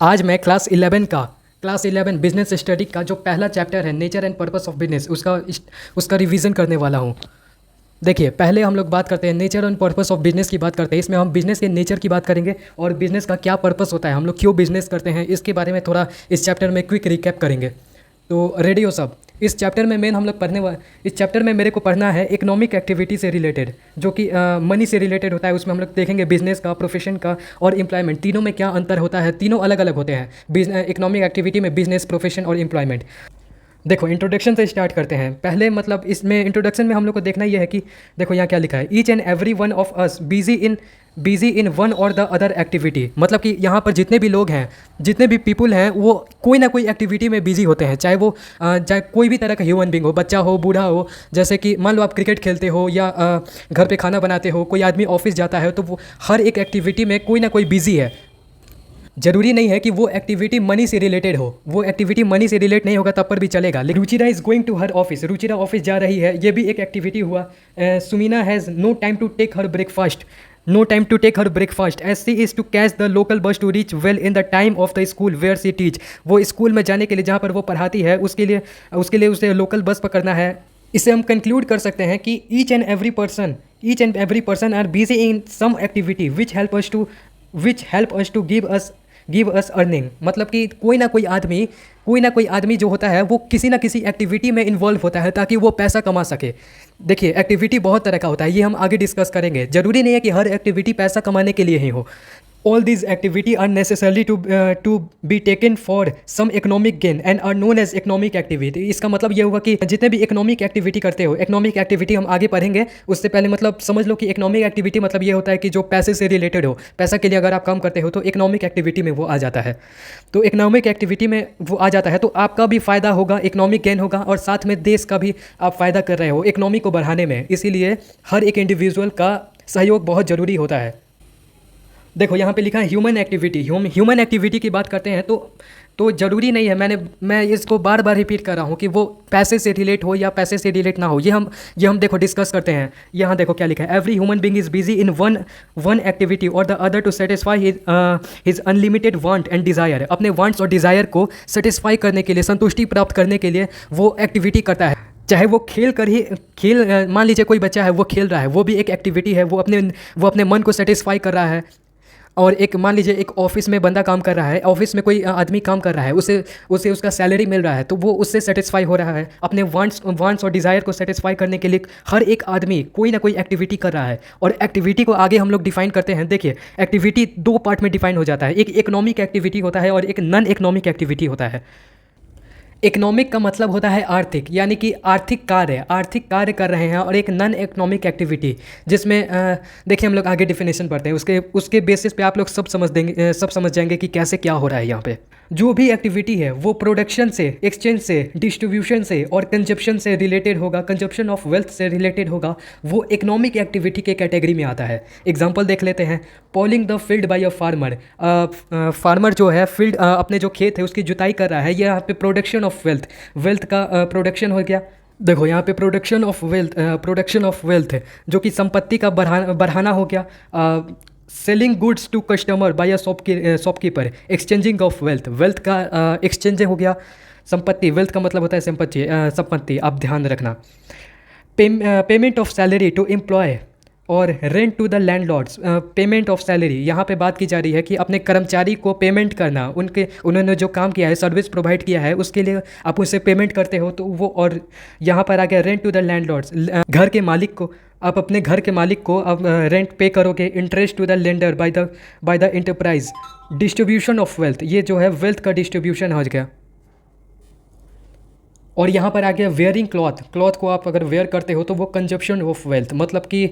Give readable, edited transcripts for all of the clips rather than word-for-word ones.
आज मैं class 11 business study का जो पहला चैप्टर है nature and purpose of business उसका रिवीजन करने वाला हूँ। देखिए, पहले हम लोग बात करते हैं nature and purpose of business की बात करते हैं। इसमें हम बिजनेस के नेचर की बात करेंगे और बिजनेस का क्या पर्पस होता है, हम लोग क्यों बिजनेस करते हैं, इसके बारे में थोड़ा इस चैप्टर में क्विक रिकैप करेंगे। तो रेडी हो सब? इस चैप्टर में मेन हम लोग इस चैप्टर में मेरे को पढ़ना है इकोनॉमिक एक्टिविटी से रिलेटेड, जो कि मनी से रिलेटेड होता है। उसमें हम लोग देखेंगे बिजनेस का, प्रोफेशन का और एम्प्लॉयमेंट, तीनों में क्या अंतर होता है। तीनों अलग अलग होते हैं इकोनॉमिक एक्टिविटी में, बिजनेस, प्रोफेशन और एम्प्लॉयमेंट। देखो, इंट्रोडक्शन से स्टार्ट करते हैं। पहले मतलब इसमें इंट्रोडक्शन में हम लोग को देखना ये है कि देखो यहाँ क्या लिखा है, each and every one of us busy in one और द अदर एक्टिविटी। मतलब कि यहाँ पर जितने भी लोग हैं, जितने भी पीपल हैं, वो कोई ना कोई एक्टिविटी में बिजी होते हैं। चाहे कोई भी तरह का ह्यूमन बींग हो, बच्चा हो, बूढ़ा हो। जैसे कि मान लो आप क्रिकेट खेलते हो या घर पे खाना बनाते हो, कोई आदमी ऑफिस जाता है, तो वो हर एक एक्टिविटी में कोई ना कोई बिजी है। जरूरी नहीं है कि वो एक्टिविटी मनी से रिलेटेड हो, वो एक्टिविटी मनी से रिलेट नहीं होगा तब पर भी चलेगा। लेकिन Ruchira is going to her office, Ruchira office जा रही है, ये भी एक एक्टिविटी हुआ। Sumina has no time to take her breakfast, no time to take her breakfast as she is to catch the local bus to reach well in the time of the school where she teach. वो school में जाने के लिए, जहाँ पर वो पढ़ाती है, उसके लिए उसे लोकल बस पकड़ना है। इसे हम कंक्लूड कर सकते हैं कि each and every person are busy in some activity which help us to give us earning. मतलब कि कोई ना कोई आदमी जो होता है वो किसी ना किसी एक्टिविटी में इन्वॉल्व होता है ताकि वो पैसा कमा सके। देखिए, एक्टिविटी बहुत तरह का होता है, ये हम आगे डिस्कस करेंगे। जरूरी नहीं है कि हर एक्टिविटी पैसा कमाने के लिए ही हो। All these activity are necessarily to be taken for some economic gain and are known as economic activity. इसका मतलब ये हुआ कि जितने भी इकोनॉमिक एक्टिविटी करते हो, इकोनॉमिक एक्टिविटी हम आगे पढ़ेंगे, उससे पहले मतलब समझ लो कि इकोनॉमिक एक्टिविटी मतलब ये होता है कि जो पैसे से रिलेटेड हो, पैसा के लिए अगर आप काम करते हो तो इकोनॉमिक एक्टिविटी में वो आ जाता है। तो इकोनॉमिक एक्टिविटी में वो आ जाता है तो आपका भी फ़ायदा होगा, इकोनॉमिक गेन होगा, और साथ में देश का भी आप फ़ायदा कर रहे हो इकोनॉमी को बढ़ाने में। इसीलिए हर एक इंडिविजुअल का सहयोग बहुत ज़रूरी होता है। देखो, यहाँ पे लिखा है ह्यूमन एक्टिविटी। ह्यूमन एक्टिविटी की बात करते हैं तो ज़रूरी नहीं है, मैं इसको बार बार रिपीट कर रहा हूँ कि वो पैसे से रिलेट हो या पैसे से रिलेट ना हो। ये हम देखो डिस्कस करते हैं। यहाँ देखो क्या लिखा है, every human being is busy in one activity और the other to satisfy his unlimited want and desire. अपने वांट्स और डिज़ायर को सेटिस्फाई करने के लिए, संतुष्टि प्राप्त करने के लिए वो एक्टिविटी करता है। चाहे वो मान लीजिए कोई बच्चा है, वो खेल रहा है, वो भी एक एक्टिविटी है। वो अपने मन को सेटिस्फाई कर रहा है। और एक मान लीजिए एक ऑफिस में बंदा काम कर रहा है, ऑफिस में कोई आदमी काम कर रहा है, उसे उसका सैलरी मिल रहा है, तो वो उससे सेटिस्फाई हो रहा है। अपने वांट्स और डिज़ायर को सेटिस्फाई करने के लिए हर एक आदमी कोई ना कोई एक्टिविटी कर रहा है। और एक्टिविटी को आगे हम लोग डिफाइन करते हैं। देखिए, एक्टिविटी दो पार्ट में डिफाइन हो जाता है, एक इकोनॉमिक एक्टिविटी होता है और एक नॉन इकोनॉमिक एक्टिविटी होता है। इकोनॉमिक का मतलब होता है आर्थिक, यानी कि आर्थिक कार्य कर रहे हैं। और एक नॉन इकोनॉमिक एक्टिविटी जिसमें देखिए हम लोग आगे डिफिनेशन पढ़ते हैं, उसके बेसिस पे आप लोग सब समझ जाएंगे कि कैसे क्या हो रहा है यहाँ पे। जो भी एक्टिविटी है वो प्रोडक्शन से, एक्सचेंज से, डिस्ट्रीब्यूशन से और कंजप्शन से रिलेटेड होगा, कंजप्शन ऑफ वेल्थ से रिलेटेड होगा, वो इकोनॉमिक एक्टिविटी के कैटेगरी में आता है। एग्जांपल देख लेते हैं, ploughing the field by a farmer. Farmer जो है फील्ड, अपने जो खेत है उसकी जुताई कर रहा है, ये यहाँ पे प्रोडक्शन ऑफ वेल्थ का प्रोडक्शन हो गया। देखो यहाँ पे प्रोडक्शन ऑफ वेल्थ है जो कि संपत्ति का बढ़ाना हो गया। Selling goods to customer by a shopkeeper, exchanging of wealth का एक्सचेंज हो गया। संपत्ति, वेल्थ का मतलब होता है संपत्ति, आप ध्यान रखना। Payment of salary to employ और rent to the landlords. Payment of salary, यहाँ पे बात की जा रही है कि अपने कर्मचारी को पेमेंट करना, उन्होंने जो काम किया है, सर्विस प्रोवाइड किया है, उसके लिए आप उनसे पेमेंट करते हो तो वो। और यहाँ पर आ गया रेंट टू द लैंडलॉर्ड्स, घर के मालिक को, आप अपने घर के मालिक को आप रेंट पे करोगे। Interest to the lender by the enterprise. Distribution of wealth, ये जो है वेल्थ का डिस्ट्रीब्यूशन हो गया। और यहाँ पर आ गया वेयरिंग क्लॉथ को आप अगर वेयर करते हो तो वो कंजप्शन ऑफ वेल्थ। मतलब कि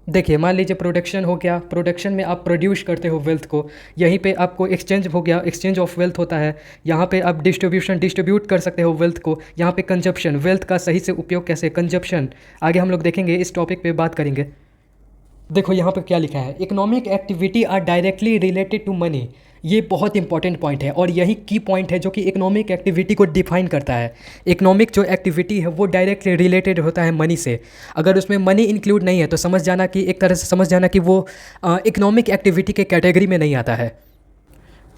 देखिए मान लीजिए प्रोडक्शन हो गया, प्रोडक्शन में आप प्रोड्यूस करते हो वेल्थ को, यहीं पे आपको एक्सचेंज हो गया, एक्सचेंज ऑफ वेल्थ होता है। यहाँ पे आप डिस्ट्रीब्यूट कर सकते हो वेल्थ को। यहाँ पे कंजप्शन, वेल्थ का सही से उपयोग कैसे, कंजप्शन आगे हम लोग देखेंगे, इस टॉपिक पे बात करेंगे। देखो यहाँ पे क्या लिखा है, economic activity are directly related to money. ये बहुत इंपॉर्टेंट पॉइंट है और यही की पॉइंट है जो कि इकोनॉमिक एक्टिविटी को डिफाइन करता है। इकोनॉमिक जो एक्टिविटी है वो डायरेक्टली रिलेटेड होता है मनी से। अगर उसमें मनी इंक्लूड नहीं है तो समझ जाना कि एक तरह से समझ जाना कि वो इकोनॉमिक एक्टिविटी के कैटेगरी में नहीं आता है।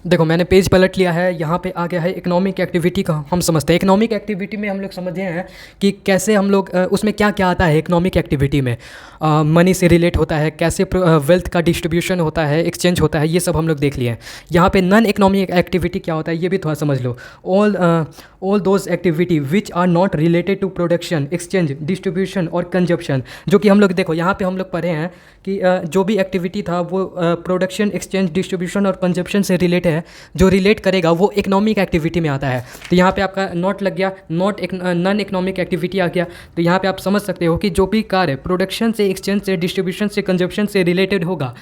देखो मैंने पेज पलट लिया है, यहाँ पे आ गया है इकोनॉमिक एक्टिविटी का। हम समझते हैं इकोनॉमिक एक्टिविटी में हम लोग समझे हैं कि कैसे हम लोग उसमें क्या क्या आता है इकोनॉमिक एक्टिविटी में। मनी से रिलेट होता है, कैसे वेल्थ का डिस्ट्रीब्यूशन होता है, एक्सचेंज होता है, ये सब हम लोग देख लिए हैं। यहाँ पे नॉन इकोनॉमिक एक्टिविटी क्या होता है ये भी थोड़ा समझ लो। All those activity which are not related to production, exchange, distribution और कंजप्शन, जो कि हम लोग देखो यहाँ पे हम लोग पढ़े हैं कि जो भी एक्टिविटी था वो प्रोडक्शन, एक्सचेंज, डिस्ट्रीब्यूशन और कंजप्शन से रिलेट है। जो रिलेट करेगा वो इकोनॉमिक एक्टिविटी में आता है। तो यहाँ पे आपका नॉट लग गया, नॉन इकोनॉमिक एक्टिविटी आ गया। तो यहाँ पे आप समझ सकते हो कि जो भी कार्य प्रोडक्शन से, एक्सचेंज से, डिस्ट्रीब्यूशन से, कंजप्शन से रिलेटेड होगा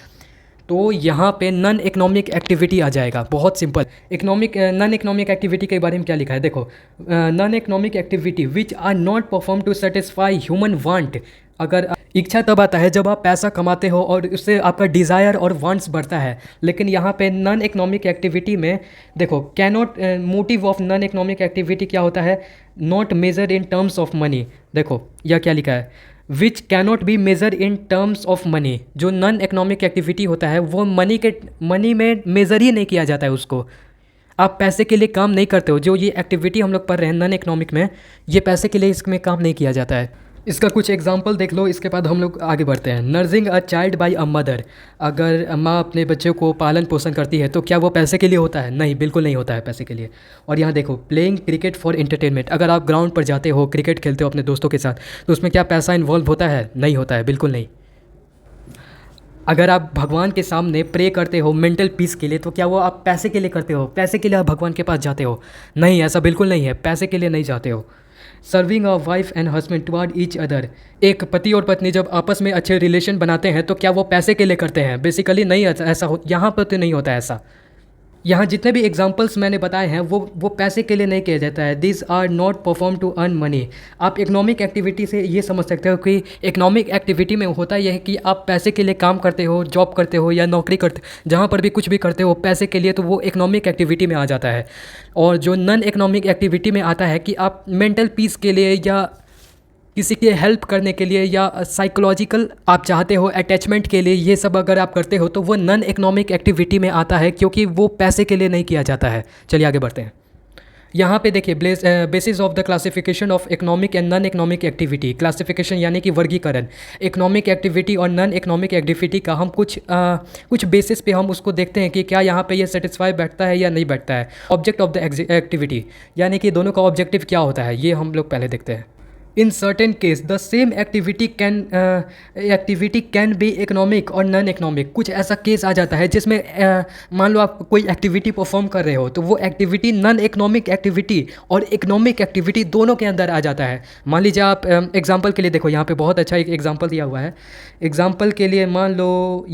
तो यहाँ पे नॉन इकोनॉमिक एक्टिविटी आ जाएगा। बहुत सिंपल। नॉन इकोनॉमिक एक्टिविटी के बारे में क्या लिखा है देखो, non economic activity which are not perform to satisfy human want. अगर इच्छा तब आता है जब आप पैसा कमाते हो और उससे आपका डिज़ायर और वांट्स बढ़ता है। लेकिन यहाँ पे नॉन इकोनॉमिक एक्टिविटी में देखो, cannot, motive of non economic activity क्या होता है, not measure in terms of money. देखो यह क्या लिखा है, which cannot be measure in terms of money. जो नॉन इकोनॉमिक एक्टिविटी होता है वो मनी में मेज़र ही नहीं किया जाता है उसको। आप पैसे के लिए काम नहीं करते हो। जो ये एक्टिविटी हम लोग पढ़ रहे हैं नॉन इकोनॉमिक में, ये पैसे के लिए इसमें काम नहीं किया जाता है। इसका कुछ एग्जांपल देख लो, इसके बाद हम लोग आगे बढ़ते हैं। Nursing a child by a mother. अगर माँ अपने बच्चे को पालन पोषण करती है तो क्या वो पैसे के लिए होता है? नहीं, बिल्कुल नहीं होता है पैसे के लिए। और यहाँ देखो, प्लेइंग क्रिकेट फॉर एंटरटेनमेंट। अगर आप ग्राउंड पर जाते हो, क्रिकेट खेलते हो अपने दोस्तों के साथ, तो उसमें क्या पैसा इन्वॉल्व होता है? नहीं होता है, बिल्कुल नहीं। अगर आप भगवान के सामने प्रे करते हो मेंटल पीस के लिए, तो क्या वो आप पैसे के लिए करते हो? पैसे के लिए आप भगवान के पास जाते हो? नहीं, ऐसा बिल्कुल नहीं है, पैसे के लिए नहीं जाते हो। Serving a wife and husband toward each other. एक पति और पत्नी जब आपस में अच्छे रिलेशन बनाते हैं तो क्या वो पैसे के लिए करते हैं? बेसिकली नहीं, ऐसा यहाँ पर तो नहीं होता ऐसा। यहाँ जितने भी एग्जांपल्स मैंने बताए हैं वो पैसे के लिए नहीं किया जाता है। This are not perform to earn money. आप इकोनॉमिक एक्टिविटी से ये समझ सकते हो कि इकोनॉमिक एक्टिविटी में होता यह है कि आप पैसे के लिए काम करते हो, जॉब करते हो या नौकरी करते, जहाँ पर भी कुछ भी करते हो पैसे के लिए, तो वो इकोनॉमिक एक्टिविटी में आ जाता है। और जो नॉन इकोनॉमिक एक्टिविटी में आता है कि आप मेंटल पीस के लिए या किसी की हेल्प करने के लिए या साइकोलॉजिकल आप चाहते हो अटैचमेंट के लिए, ये सब अगर आप करते हो तो वो नॉन इकोनॉमिक एक्टिविटी में आता है, क्योंकि वो पैसे के लिए नहीं किया जाता है। चलिए आगे बढ़ते हैं। यहाँ पे देखिए, basis of the classification of economic and non economic activity. Classification यानी कि वर्गीकरण। इकोनॉमिक एक्टिविटी और नॉन इकोनॉमिक एक्टिविटी का हम कुछ बेसिस पे हम उसको देखते हैं कि क्या यहाँ पे ये सेटिस्फाई बैठता है या नहीं बैठता है। ऑब्जेक्ट ऑफ द एक्टिविटी, यानी कि दोनों का ऑब्जेक्टिव क्या होता है, ये हम लोग पहले देखते हैं। In certain case the same activity can be economic और नॉन इकोनॉमिक। कुछ ऐसा केस आ जाता है जिसमें मान लो आप कोई एक्टिविटी परफॉर्म कर रहे हो तो वो एक्टिविटी नॉन इकोनॉमिक एक्टिविटी और इकोनॉमिक एक्टिविटी दोनों के अंदर आ जाता है। मान लीजिए आप एग्जांपल के लिए देखो, यहाँ पे बहुत अच्छा एक एग्जांपल दिया हुआ है। एग्जांपल के लिए मान लो,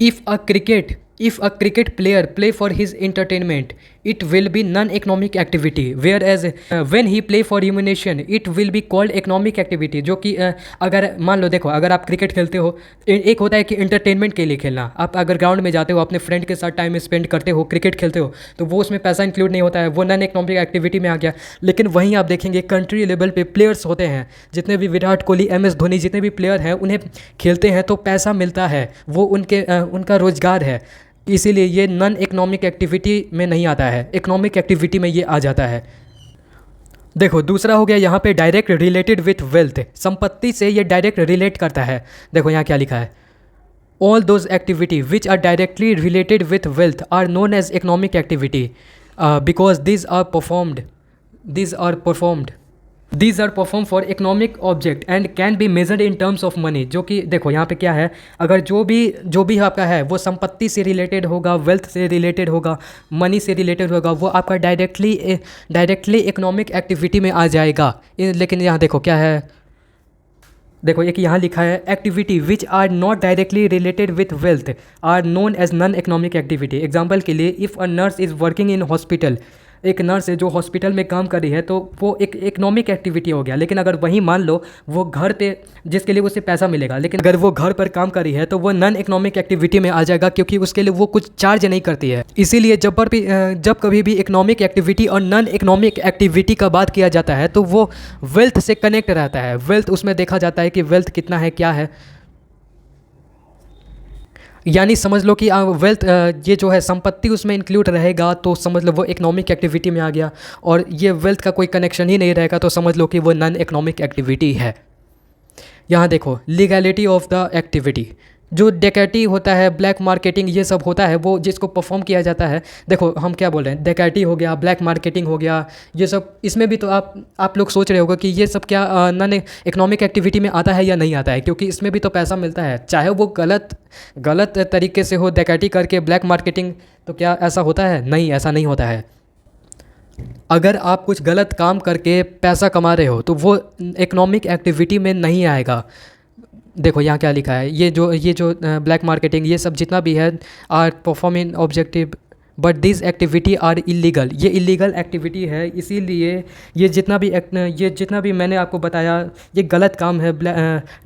if a cricket player play for his entertainment, it will be non-economic activity, whereas when he play for remuneration it will be called economic activity। जो कि अगर मान लो देखो, अगर आप क्रिकेट खेलते हो, एक होता है कि इंटरटेनमेंट के लिए खेलना। आप अगर ग्राउंड में जाते हो, अपने फ्रेंड के साथ टाइम स्पेंड करते हो, क्रिकेट खेलते हो, तो वो उसमें पैसा इंक्लूड नहीं होता है, वो नॉन इकोनॉमिक एक्टिविटी में आ गया। लेकिन वहीं आप देखेंगे कंट्री लेवल पे प्लेयर्स होते हैं, जितने भी विराट कोहली, MS धोनी, जितने भी प्लेयर हैं, उन्हें खेलते हैं तो पैसा मिलता है, वो उनका रोजगार है। इसीलिए ये नॉन इकोनॉमिक एक्टिविटी में नहीं आता है, इकोनॉमिक एक्टिविटी में ये आ जाता है। देखो दूसरा हो गया यहाँ पे डायरेक्ट रिलेटेड विथ वेल्थ। संपत्ति से ये डायरेक्ट रिलेट करता है। देखो यहाँ क्या लिखा है, all those activity which are directly related with wealth are known as economic activity because these are performed for economic object and can be measured in terms of money। जो कि देखो यहाँ पे क्या है, अगर जो भी आपका है वो संपत्ति से रिलेटेड होगा, वेल्थ से रिलेटेड होगा, मनी से रिलेटेड होगा, वो आपका डायरेक्टली इकोनॉमिक एक्टिविटी में आ जाएगा। लेकिन यहाँ देखो क्या है, देखो एक यहाँ लिखा है, activity which are not directly related with wealth are known as non economic activity. Example के लिए, if a nurse is working in hospital, एक नर्स है जो हॉस्पिटल में काम कर रही है, तो वो एक इकोनॉमिक एक्टिविटी हो गया। लेकिन अगर वहीं मान लो वो घर पे, जिसके लिए उसे पैसा मिलेगा, लेकिन अगर वो घर पर काम कर रही है तो वो नॉन इकोनॉमिक एक्टिविटी में आ जाएगा, क्योंकि उसके लिए वो कुछ चार्ज नहीं करती है। इसीलिए जब कभी भी इकोनॉमिक एक्टिविटी और नॉन इकोनॉमिक एक्टिविटी का बात किया जाता है तो वो वेल्थ से कनेक्ट रहता है। वेल्थ उसमें देखा जाता है कि वेल्थ कितना है, क्या है। यानी समझ लो कि वेल्थ ये जो है संपत्ति उसमें इंक्लूड रहेगा तो समझ लो वो इकोनॉमिक एक्टिविटी में आ गया, और ये वेल्थ का कोई कनेक्शन ही नहीं रहेगा तो समझ लो कि वो नॉन इकोनॉमिक एक्टिविटी है। यहाँ देखो लीगैलिटी ऑफ द एक्टिविटी, जो डकैती होता है, ब्लैक मार्केटिंग ये सब होता है, वो जिसको परफॉर्म किया जाता है। देखो हम क्या बोल रहे हैं, डकैती हो गया, ब्लैक मार्केटिंग हो गया, ये सब इसमें भी तो आप लोग सोच रहे होगे कि ये सब क्या नॉन इकोनॉमिक एक्टिविटी में आता है या नहीं आता है, क्योंकि इसमें भी तो पैसा मिलता है, चाहे वो गलत तरीके से हो, डकैती करके ब्लैक मार्केटिंग। तो क्या ऐसा होता है? नहीं, ऐसा नहीं होता है। अगर आप कुछ गलत काम करके पैसा कमा रहे हो तो वो इकोनॉमिक एक्टिविटी में नहीं आएगा। देखो यहाँ क्या लिखा है, ये जो ब्लैक मार्केटिंग ये सब जितना भी है are perform in objective but this activity are illegal, ये इलीगल एक्टिविटी है, इसीलिए ये जितना भी मैंने आपको बताया ये गलत काम है।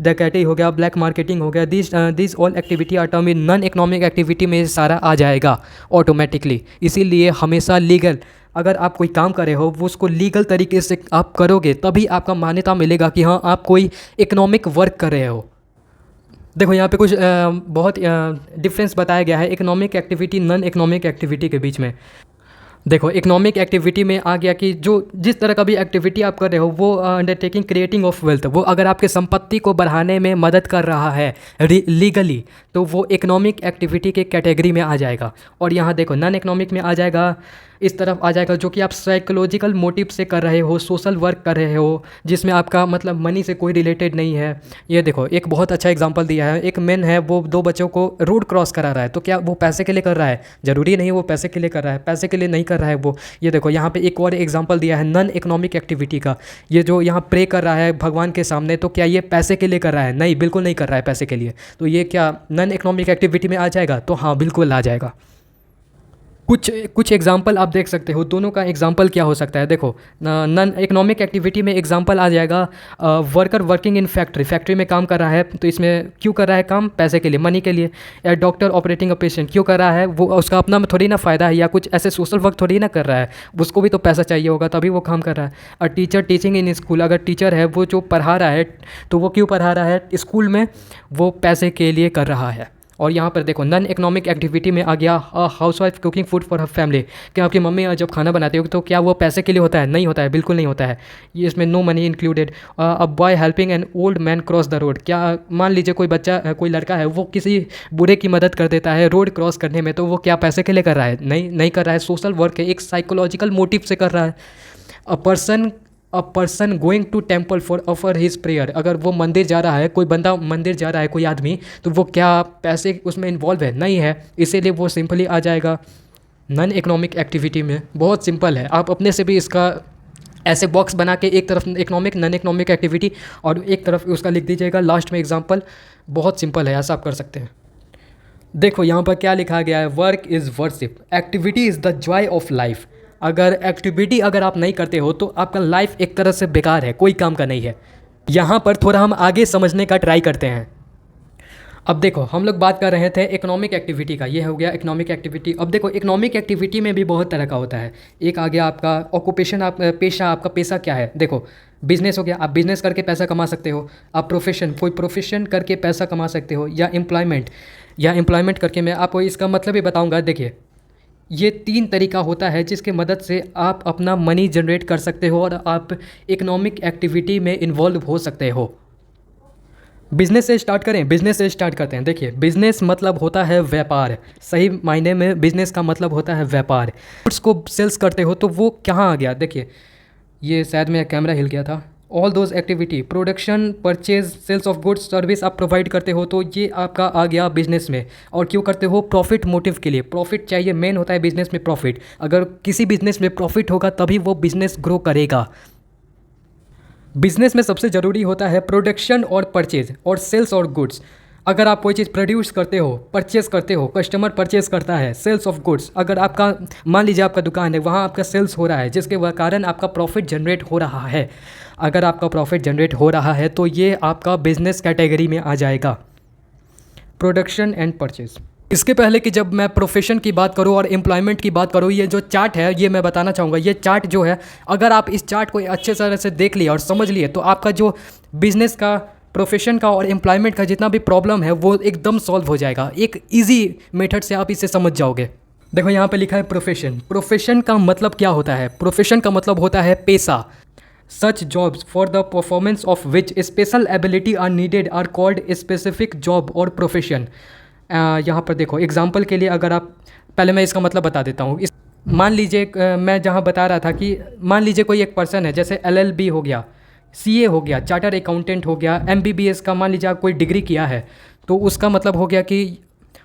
डकैती हो गया, ब्लैक मार्केटिंग हो गया, this all activity are term in non economic activity में सारा आ जाएगा ऑटोमेटिकली। इसीलिए हमेशा लीगल, अगर आप कोई काम कर रहे हो वो उसको लीगल तरीके से आप करोगे तभी आपका मान्यता मिलेगा कि हाँ आप कोई इकोनॉमिक वर्क कर रहे हो। देखो यहाँ पे कुछ बहुत डिफरेंस बताया गया है economic activity non economic activity के बीच में। देखो इकोनॉमिक एक्टिविटी में आ गया कि जो जिस तरह का भी एक्टिविटी आप कर रहे हो वो अंडरटेकिंग क्रिएटिंग ऑफ वेल्थ, वो अगर आपके संपत्ति को बढ़ाने में मदद कर रहा है लीगली तो वो इकोनॉमिक एक्टिविटी के कैटेगरी में आ जाएगा। और यहाँ देखो नॉन इकोनॉमिक में आ जाएगा, इस तरफ आ जाएगा जो कि आप साइकोलॉजिकल मोटिव से कर रहे हो, सोशल वर्क कर रहे हो, जिसमें आपका मतलब मनी से कोई रिलेटेड नहीं है। ये देखो एक बहुत अच्छा एग्जांपल दिया है, एक मैन है वो दो बच्चों को रोड क्रॉस करा रहा है, तो क्या वो पैसे के लिए कर रहा है? ज़रूरी नहीं वो पैसे के लिए कर रहा है, पैसे के लिए नहीं कर रहा है वो। ये देखो यहाँ पे एक और एग्जाम्पल दिया है नॉन इकोनॉमिक एक्टिविटी का, ये जो यहाँ प्रे कर रहा है भगवान के सामने, तो क्या ये पैसे के लिए कर रहा है? नहीं, बिल्कुल नहीं कर रहा है पैसे के लिए। तो ये क्या नॉन इकोनॉमिक एक्टिविटी में आ जाएगा? तो हाँ बिल्कुल आ जाएगा। कुछ एग्जांपल आप देख सकते हो, दोनों का एग्जांपल क्या हो सकता है। देखो नॉन इकोनॉमिक एक्टिविटी में एग्जांपल आ जाएगा वर्कर वर्किंग इन फैक्ट्री में काम कर रहा है, तो इसमें क्यों कर रहा है काम? पैसे के लिए, मनी के लिए। या डॉक्टर ऑपरेटिंग अ पेशेंट क्यों कर रहा है? वो उसका अपना में थोड़ी ना फ़ायदा है, या कुछ ऐसे सोशल वर्क थोड़ी ना कर रहा है, उसको भी तो पैसा चाहिए होगा तभी वो काम कर रहा है। और टीचर टीचिंग इन स्कूल, अगर टीचर है वो जो पढ़ा रहा है तो वो क्यों पढ़ा रहा है स्कूल में? वो पैसे के लिए कर रहा है। और यहाँ पर देखो नॉन इकोनॉमिक एक्टिविटी में आ गया house wife cooking food for her family, क्या आपकी मम्मी जब खाना बनाती हो तो क्या वो पैसे के लिए होता है? नहीं होता है, बिल्कुल नहीं होता है, ये इसमें no money included. A boy helping an old man cross the road, क्या मान लीजिए कोई बच्चा कोई लड़का है वो किसी बूढ़े की मदद कर देता है रोड क्रॉस करने में, तो वो क्या पैसे के लिए कर रहा है? नहीं कर रहा है, सोशल वर्क है, एक साइकोलॉजिकल मोटिव से कर रहा है। A person going to temple for offer his prayer, अगर वो मंदिर जा रहा है, कोई बंदा मंदिर जा रहा है, कोई आदमी, तो वो क्या पैसे उसमें इन्वॉल्व है? नहीं है, इसीलिए वो सिंपली आ जाएगा नॉन इकोनॉमिक एक्टिविटी में। बहुत सिंपल है, आप अपने से भी इसका ऐसे बॉक्स बना के एक तरफ इकोनॉमिक नॉन इकोनॉमिक एक्टिविटी और एक तरफ उसका लिख दीजिएगा लास्ट में एग्जाम्पल। बहुत सिंपल है, ऐसा आप कर सकते हैं। देखो यहाँ पर क्या लिखा गया है, work is worship, activity is the Joy of life. अगर एक्टिविटी अगर आप नहीं करते हो तो आपका लाइफ एक तरह से बेकार है, कोई काम का नहीं है। यहाँ पर थोड़ा हम आगे समझने का ट्राई करते हैं। अब देखो हम लोग बात कर रहे थे इकोनॉमिक एक्टिविटी का, ये हो गया इकोनॉमिक एक्टिविटी। अब देखो इकोनॉमिक एक्टिविटी में भी बहुत तरह का होता है। एक आ गया आपका ऑक्यूपेशन, आप पेशा, आपका पेशा क्या है? देखो बिजनेस हो गया, आप बिजनेस करके पैसा कमा सकते हो। आप प्रोफेशन, कोई प्रोफेशन करके पैसा कमा सकते हो, या एम्प्लॉयमेंट करके। मैं आपको इसका मतलब भी बताऊंगा। देखिए ये 3 तरीका होता है जिसके मदद से आप अपना मनी जनरेट कर सकते हो और आप इकोनॉमिक एक्टिविटी में इन्वॉल्व हो सकते हो। बिज़नेस से स्टार्ट करें, बिज़नेस से स्टार्ट करते हैं। देखिए बिज़नेस मतलब होता है व्यापार, सही मायने में बिज़नेस का मतलब होता है व्यापार। गुड्स को सेल्स करते हो तो वो कहाँ आ गया? देखिए ये शायद मेरा कैमरा हिल गया था। All those activity, production, purchase, sales of goods, service आप प्रोवाइड करते हो, तो ये आपका आ गया बिजनेस में। और क्यों करते हो? प्रॉफिट मोटिव के लिए। प्रॉफिट चाहिए, मेन होता है बिजनेस में प्रॉफिट। अगर किसी बिजनेस में प्रॉफिट होगा तभी वो बिजनेस ग्रो करेगा। बिजनेस में सबसे ज़रूरी होता है प्रोडक्शन और परचेज और सेल्स और गुड्स। अगर आप कोई चीज़ प्रोड्यूस करते हो, परचेज़ करते हो, कस्टमर परचेज़ करता है, सेल्स ऑफ गुड्स, अगर आपका मान लीजिए आपका दुकान है, वहाँ आपका सेल्स हो रहा है जिसके कारण आपका प्रॉफिट जनरेट हो रहा है। अगर आपका प्रॉफिट जनरेट हो रहा है तो ये आपका बिजनेस कैटेगरी में आ जाएगा, प्रोडक्शन एंड परचेज़। इसके पहले कि जब मैं प्रोफेशन की बात करूं और एम्प्लॉयमेंट की बात करूं, ये जो चार्ट है ये मैं बताना चाहूँगा। ये चार्ट जो है, अगर आप इस चार्ट को अच्छे तरह से देख लिए और समझ लिए तो आपका जो बिज़नेस का प्रोफेशन का और एम्प्लॉयमेंट का जितना भी प्रॉब्लम है वो एकदम सॉल्व हो जाएगा। एक ईजी मेथड से आप इसे समझ जाओगे। देखो यहाँ पे लिखा है प्रोफेशन। प्रोफेशन का मतलब क्या होता है? प्रोफेशन का मतलब होता है पेशा। Such jobs for the performance of which special ability are needed are called specific job और प्रोफेशन। यहाँ पर देखो एग्जाम्पल के लिए, अगर आप पहले मैं इसका मतलब बता देता हूँ। मान लीजिए मैं जहाँ बता रहा था कि मान लीजिए कोई एक पर्सन है, जैसे LLB हो गया, CA हो गया, चार्टर अकाउंटेंट हो गया, MBBS का मान लीजिए आप कोई डिग्री किया है, तो उसका मतलब हो गया कि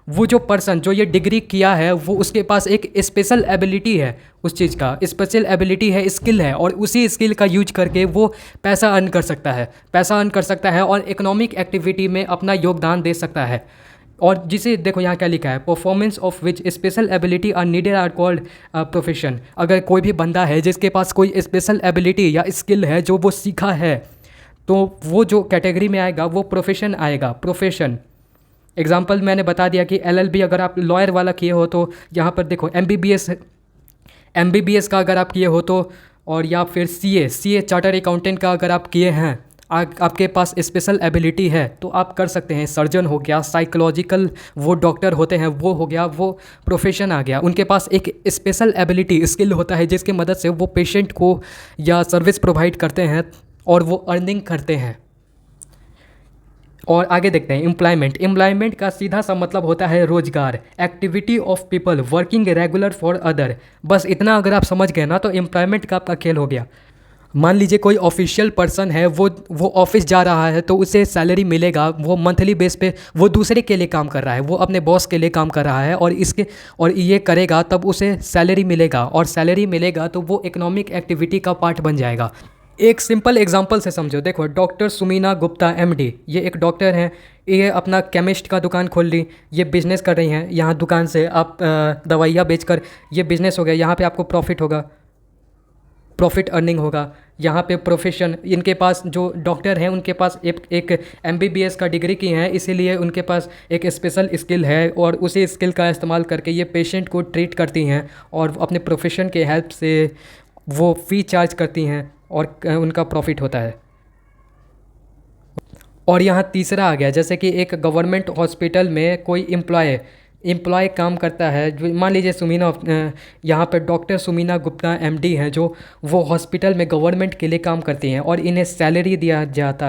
वो जो पर्सन जो ये डिग्री किया है वो उसके पास एक स्पेशल एबिलिटी है, उस चीज़ का स्पेशल एबिलिटी है, स्किल है, और उसी स्किल का यूज करके वो पैसा अर्न कर सकता है, और इकोनॉमिक एक्टिविटी में अपना योगदान दे सकता है। और जिसे देखो यहाँ क्या लिखा है, performance of which special ability are needed are called profession. अगर कोई भी बंदा है जिसके पास कोई स्पेशल एबिलिटी या स्किल है जो वो सीखा है, तो वो जो कैटेगरी में आएगा वो प्रोफेशन आएगा, प्रोफेशन। एग्जाम्पल मैंने बता दिया कि LLB अगर आप लॉयर वाला किए हो तो यहाँ पर देखो MBBS का अगर आप किए हो तो, और या फिर CA चार्टर अकाउंटेंट का अगर आप किए हैं, आपके पास स्पेशल एबिलिटी है तो आप कर सकते हैं। सर्जन हो गया, साइकोलॉजिकल वो डॉक्टर होते हैं वो हो गया, वो प्रोफेशन आ गया। उनके पास एक स्पेशल एबिलिटी स्किल होता है जिसकी मदद से वो पेशेंट को या सर्विस प्रोवाइड करते हैं और वो अर्निंग करते हैं। और आगे देखते हैं एम्प्लॉयमेंट का सीधा सा मतलब होता है रोजगार, activity of people working regular for other. बस इतना अगर आप समझ गए ना तो एम्प्लॉयमेंट का आपका खेल हो गया। मान लीजिए कोई ऑफिशियल पर्सन है, वो ऑफिस जा रहा है तो उसे सैलरी मिलेगा, वो मंथली बेस पे वो दूसरे के लिए काम कर रहा है, वो अपने बॉस के लिए काम कर रहा है, और ये करेगा तब उसे सैलरी मिलेगा, और सैलरी मिलेगा तो वो इकोनॉमिक एक्टिविटी का पार्ट बन जाएगा। एक सिंपल एग्जांपल से समझो, देखो डॉक्टर सुमीना गुप्ता MD, ये एक डॉक्टर हैं, ये अपना केमिस्ट का दुकान खोल ली, ये बिज़नेस कर रही हैं। यहाँ दुकान से आप दवाइयाँ बेचकर ये बिज़नेस हो गया, यहाँ पे आपको प्रॉफिट होगा, प्रॉफिट अर्निंग होगा। यहाँ पे प्रोफेशन, इनके पास जो डॉक्टर हैं उनके पास एक MBBS का डिग्री की हैं, इसीलिए उनके पास एक स्पेशल स्किल है, और उसी स्किल का इस्तेमाल करके ये पेशेंट को ट्रीट करती हैं, और अपने प्रोफेशन के हेल्प से वो फ़ी चार्ज करती हैं और उनका प्रॉफिट होता है। और यहाँ तीसरा आ गया, जैसे कि एक गवर्नमेंट हॉस्पिटल में कोई एम्प्लॉय काम करता है, जो मान लीजिए यहाँ पर डॉक्टर सुमीना गुप्ता MD हैं, जो वो हॉस्पिटल में गवर्नमेंट के लिए काम करती हैं, और इन्हें सैलरी दिया जाता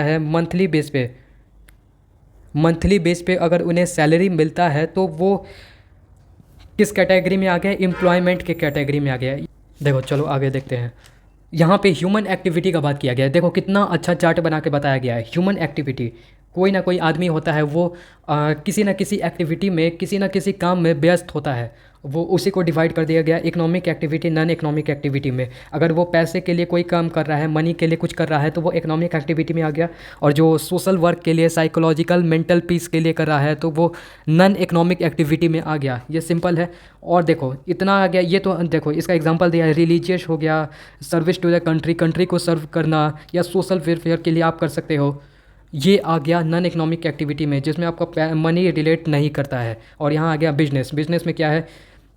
है मंथली बेस पे अगर उन्हें सैलरी मिलता है तो वो किस कैटेगरी में आ गया? एम्प्लॉयमेंट के कैटेगरी में आ गया। देखो चलो आगे देखते हैं। यहाँ पे ह्यूमन एक्टिविटी का बात किया गया है। देखो कितना अच्छा चार्ट बना के बताया गया है। ह्यूमन एक्टिविटी, कोई ना कोई आदमी होता है, वो किसी न किसी एक्टिविटी में, किसी न किसी काम में व्यस्त होता है, वो उसी को डिवाइड कर दिया गया economic activity, non economic activity में। अगर वो पैसे के लिए कोई काम कर रहा है, मनी के लिए कुछ कर रहा है, तो वो इकोनॉमिक एक्टिविटी में आ गया, और जो सोशल वर्क के लिए, साइकोलॉजिकल मेंटल पीस के लिए कर रहा है तो वो नॉन इकोनॉमिक एक्टिविटी में आ गया। ये सिंपल है। और देखो इतना आ गया, ये तो देखो इसका एग्जांपल दिया है, रिलीजियस हो गया, सर्विस टू द कंट्री को सर्व करना, या सोशल वेलफेयर के लिए आप कर सकते हो। ये आ गया नॉन इकोनॉमिक एक्टिविटी में, जिसमें आपका मनी रिलेट नहीं करता है। और यहाँ आ गया बिजनेस में क्या है?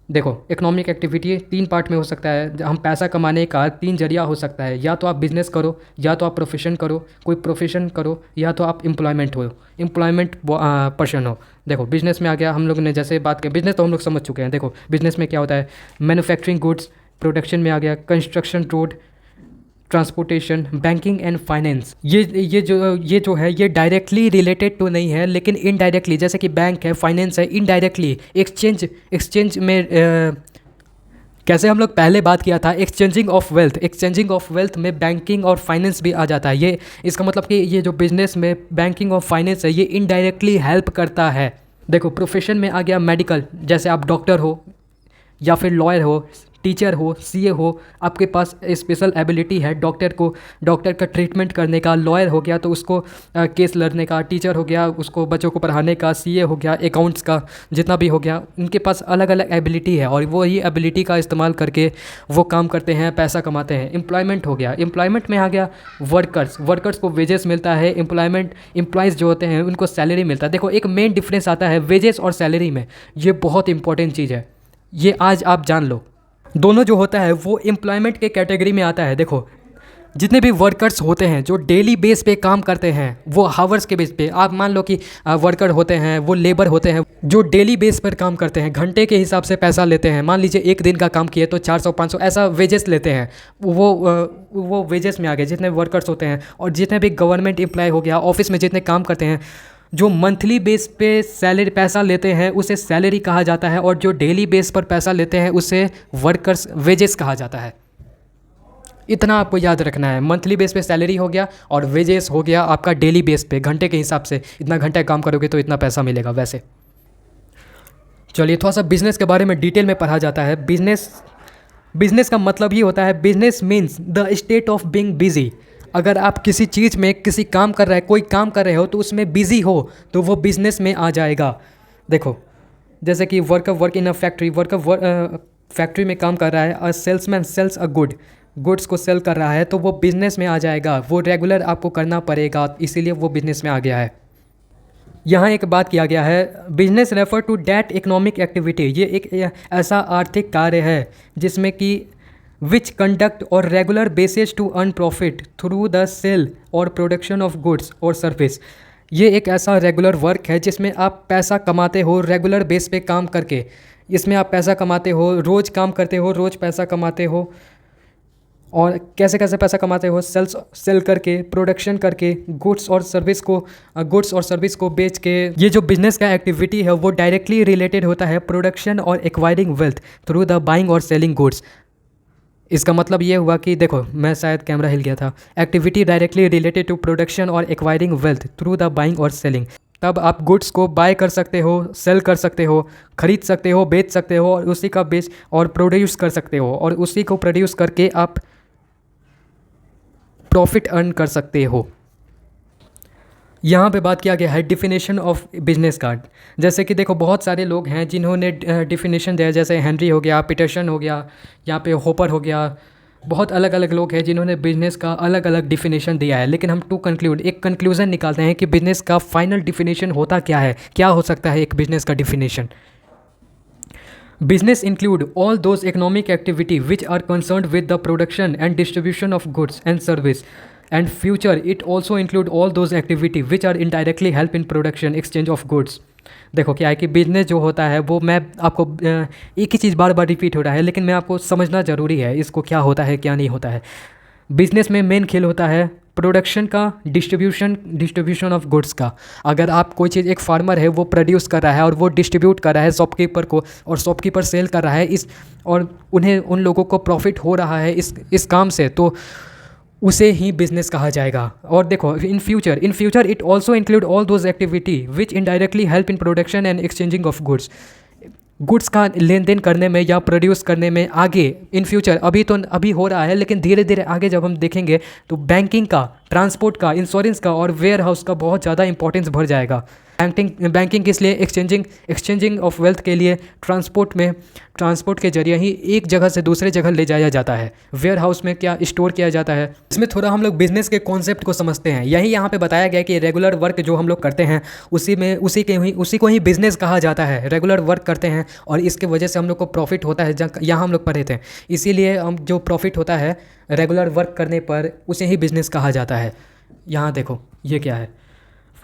देखो इकोनॉमिक एक्टिविटी 3 पार्ट में हो सकता है। हम पैसा कमाने का 3 जरिया हो सकता है, या तो आप बिज़नेस करो, या तो आप प्रोफेशन करो, या तो आप एम्प्लॉयमेंट पर्सन हो। देखो बिज़नेस में आ गया, हम लोग ने जैसे बात की, बिज़नेस तो हम लोग समझ चुके हैं। देखो बिज़नेस में क्या होता है? मैन्युफैक्चरिंग गुड्स, प्रोडक्शन में आ गया, construction, road, transportation, banking and finance. ये जो है ये डायरेक्टली रिलेटेड तो नहीं है, लेकिन इनडायरेक्टली, जैसे कि बैंक है, फाइनेंस है, इनडायरेक्टली एक्सचेंज में कैसे हम लोग पहले बात किया था, एक्सचेंजिंग ऑफ वेल्थ में बैंकिंग और फाइनेंस भी आ जाता है। ये इसका मतलब कि ये जो बिजनेस में बैंकिंग और फाइनेंस है ये इनडायरेक्टली हेल्प करता है। देखो प्रोफेशन में आ गया मेडिकल, जैसे आप डॉक्टर हो, या फिर लॉयर हो, टीचर हो, CA हो, आपके पास स्पेशल एबिलिटी है डॉक्टर का ट्रीटमेंट करने का। लॉयर हो गया तो उसको केस लड़ने का, टीचर हो गया उसको बच्चों को पढ़ाने का, CA हो गया अकाउंट्स का, जितना भी हो गया, उनके पास अलग अलग एबिलिटी है, और वो ही एबिलिटी का इस्तेमाल करके वो काम करते हैं, पैसा कमाते हैं। एम्प्लॉयमेंट हो गया, एम्प्लॉयमेंट में आ गया वर्कर्स को वेजेस मिलता है, एम्प्लॉयज़ जो होते हैं उनको सैलरी मिलता है। देखो एक मेन डिफरेंस आता है वेजेस और सैलरी में, ये बहुत इंपॉर्टेंट चीज़ है, ये आज आप जान लो। दोनों जो होता है वो एम्प्लॉयमेंट के कैटेगरी में आता है। देखो जितने भी वर्कर्स होते हैं जो डेली बेस पे काम करते हैं, वो हावर्स के बेस पे, आप मान लो कि वर्कर होते हैं, वो लेबर होते हैं जो डेली बेस पर काम करते हैं, घंटे के हिसाब से पैसा लेते हैं। मान लीजिए एक दिन का काम किए तो 400-500 ऐसा वेजेस लेते हैं। वो वेजेस में आ गए जितने वर्कर्स होते हैं। और जितने भी गवर्नमेंट एम्प्लॉय हो गया, ऑफिस में जितने काम करते हैं, जो मंथली बेस पे सैलरी पैसा लेते हैं उसे सैलरी कहा जाता है, और जो डेली बेस पर पैसा लेते हैं उसे वर्कर्स वेजेस कहा जाता है। इतना आपको याद रखना है। मंथली बेस पे सैलरी हो गया और वेजेस हो गया आपका डेली बेस पे, घंटे के हिसाब से, इतना घंटे काम करोगे तो इतना पैसा मिलेगा। वैसे चलिए थोड़ा सा बिजनेस के बारे में डिटेल में पढ़ा जाता है। बिजनेस का मतलब ही होता है, business means the state of being busy. अगर आप किसी चीज़ में किसी काम कर रहे हैं, कोई काम कर रहे हो तो उसमें बिजी हो तो वो बिजनेस में आ जाएगा। देखो जैसे कि work in a factory, factory में काम कर रहा है। A salesman sells a goods को सेल कर रहा है तो वो बिजनेस में आ जाएगा। वो रेगुलर आपको करना पड़ेगा, इसीलिए वो बिजनेस में आ गया है। यहाँ एक बात किया गया है, business refer to that economic activity. ये एक ऐसा आर्थिक कार्य है जिसमें कि विच कंडक्ट और regular basis to earn profit through the sale और प्रोडक्शन ऑफ गुड्स और सर्विस। ये एक ऐसा रेगुलर वर्क है जिसमें आप पैसा कमाते हो रेगुलर बेस पे काम करके। इसमें आप पैसा कमाते हो, रोज़ काम करते हो, रोज़ पैसा कमाते हो। और कैसे कैसे पैसा कमाते हो? सेल करके, प्रोडक्शन करके, गुड्स और सर्विस को बेच के। ये जो बिजनेस का एक्टिविटी है वो डायरेक्टली रिलेटेड होता है प्रोडक्शन और acquiring wealth through the buying और सेलिंग गुड्स। इसका मतलब ये हुआ कि देखो, मैं शायद कैमरा हिल गया था। Activity directly related to production और acquiring wealth through the buying और सेलिंग। तब आप गुड्स को बाय कर सकते हो, सेल कर सकते हो, खरीद सकते हो, बेच सकते हो, और उसी का बेच और प्रोड्यूस कर सकते हो, और उसी को प्रोड्यूस करके आप प्रॉफिट अर्न कर सकते हो। यहाँ पे बात किया गया है डिफिनेशन ऑफ बिजनेस कार्ड। जैसे कि देखो, बहुत सारे लोग हैं जिन्होंने डिफिनेशन दिया, जैसे हेनरी हो गया, पीटरसन हो गया, यहाँ पे होपर हो गया। बहुत अलग अलग लोग हैं जिन्होंने बिजनेस का अलग अलग डिफिनेशन दिया है। लेकिन हम एक कंक्लूजन निकालते हैं कि बिजनेस का फाइनल डिफिनेशन होता क्या है, क्या हो सकता है एक बिजनेस का definition. Business include all those economic activity which are concerned with the production and distribution of goods and service. And future, it also include all those activity which are indirectly help in production, exchange of goods. देखो क्या है कि business जो होता है वो, मैं आपको एक ही चीज़ बार बार रिपीट हो रहा है, लेकिन मैं आपको समझना ज़रूरी है इसको, क्या होता है क्या नहीं होता है। बिजनेस में मेन खेल होता है प्रोडक्शन का, डिस्ट्रीब्यूशन ऑफ गुड्स का। अगर आप कोई चीज़, एक फार्मर है वो प्रोड्यूस कर रहा है और वो डिस्ट्रीब्यूट कर रहा है शॉपकीपर को, और शॉपकीपर सेल कर रहा है और उन लोगों को प्रॉफिट हो रहा है इस काम से, तो उसे ही बिजनेस कहा जाएगा। और देखो, in future it also include all those activity which indirectly help in production and exchanging of goods का लेन देन करने में या प्रोड्यूस करने में आगे इन फ्यूचर। अभी हो रहा है, लेकिन धीरे धीरे आगे जब हम देखेंगे तो बैंकिंग का, ट्रांसपोर्ट का, इंश्योरेंस का और वेयर हाउस का बहुत ज़्यादा इंपॉर्टेंस बढ़ जाएगा। बैंकिंग किस लिए? एक्सचेंजिंग ऑफ वेल्थ के लिए। ट्रांसपोर्ट के जरिए ही एक जगह से दूसरे जगह ले जाया जाता है। वेयर हाउस में क्या स्टोर किया जाता है। इसमें थोड़ा हम लोग बिजनेस के कॉन्सेप्ट को समझते हैं। यही यहाँ पे बताया गया कि रेगुलर वर्क जो हम लोग करते हैं उसी को ही बिजनेस कहा जाता है। रेगुलर वर्क करते हैं और इसके वजह से हम लोग को प्रॉफिट होता है। यहाँ हम लोग पढ़े थे, इसीलिए हम जो प्रॉफिट होता है रेगुलर वर्क करने पर उसे ही बिजनेस कहा जाता है। यहाँ देखो ये क्या है,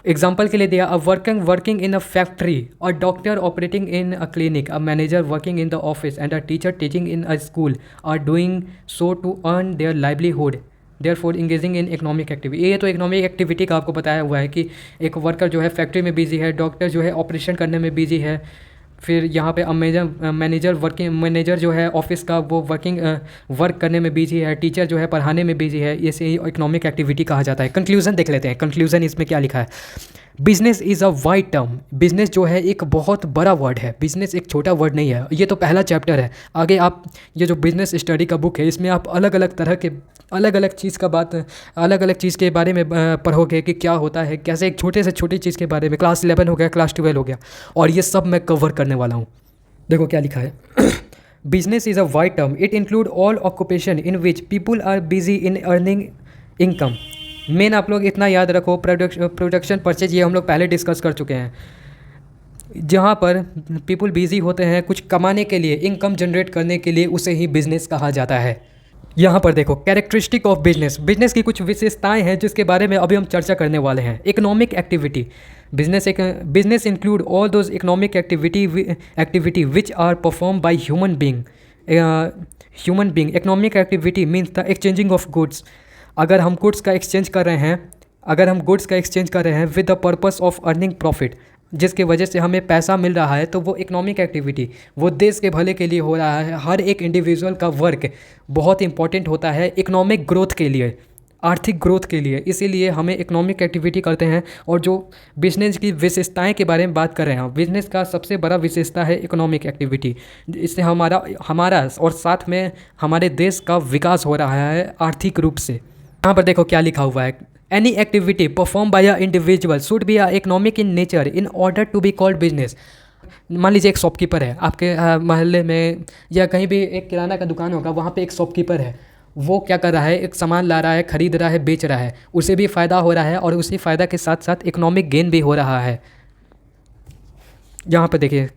एग्जाम्पल के लिए दिया, a working in a factory, a doctor operating in a clinic, a manager working in the office and a teacher teaching in a school are doing so to earn their livelihood, therefore engaging in economic activity. ये तो economic activity का आपको बताया हुआ है कि एक worker जो है फैक्ट्री में बिजी है, डॉक्टर जो है ऑपरेशन करने में बिजी है, फिर यहाँ पे मैनेजर जो है ऑफिस का वो वर्क करने में बिजी है, टीचर जो है पढ़ाने में बिजी है। इसे ही इकोनॉमिक एक्टिविटी कहा जाता है। कंक्लूजन देख लेते हैं। कंक्लूजन इसमें क्या लिखा है, business is a wide term. Business जो है एक बहुत बड़ा वर्ड है, बिजनेस एक छोटा वर्ड नहीं है। ये तो पहला चैप्टर है। आगे आप ये जो बिजनेस स्टडी का बुक है इसमें आप अलग अलग तरह के अलग अलग चीज़ के बारे में पढ़ोगे कि क्या होता है, कैसे एक छोटे से छोटी चीज़ के बारे में। क्लास 11 हो गया, क्लास 12 हो गया, और ये सब मैं कवर करने वाला हूँ। देखो क्या लिखा है, business is a wide term, it include all occupation in which people are busy in earning income. मेन आप लोग इतना याद रखो, प्रोडक्शन परचेज ये हम लोग पहले डिस्कस कर चुके हैं। जहाँ पर पीपल बिजी होते हैं कुछ कमाने के लिए, इनकम जनरेट करने के लिए, उसे ही बिजनेस कहा जाता है। यहाँ पर देखो कैरेक्टरिस्टिक ऑफ बिजनेस, बिजनेस की कुछ विशेषताएं हैं जिसके बारे में अभी हम चर्चा करने वाले हैं। Economic activity, business include all those economic activity which are perform by human being. Economic activity means the exchanging of goods. अगर हम गुड्स का एक्सचेंज कर रहे हैं with the purpose of earning profit, जिसके वजह से हमें पैसा मिल रहा है, तो वो इकोनॉमिक एक्टिविटी वो देश के भले के लिए हो रहा है। हर एक इंडिविजुअल का वर्क बहुत इंपॉर्टेंट होता है इकोनॉमिक ग्रोथ के लिए, आर्थिक ग्रोथ के लिए, इसीलिए हमें इकोनॉमिक एक्टिविटी करते हैं। और जो बिजनेस की विशेषताएं के बारे में बात कर रहे हैं, बिजनेस का सबसे बड़ा विशेषता है इकोनॉमिक एक्टिविटी। इससे हमारा और साथ में हमारे देश का विकास हो रहा है आर्थिक रूप से। यहाँ पर देखो क्या लिखा हुआ है, any activity perform by a individual should be a economic in nature in order to be called business. मान लीजिए एक शॉपकीपर है आपके मोहल्ले में, या कहीं भी एक किराना का दुकान होगा, वहाँ पे एक शॉपकीपर है। वो क्या कर रहा है, एक सामान ला रहा है, खरीद रहा है, बेच रहा है, उसे भी फ़ायदा हो रहा है और उसी फ़ायदा के साथ साथ इकोनॉमिक गेन भी हो रहा है। यहाँ पर देखिए,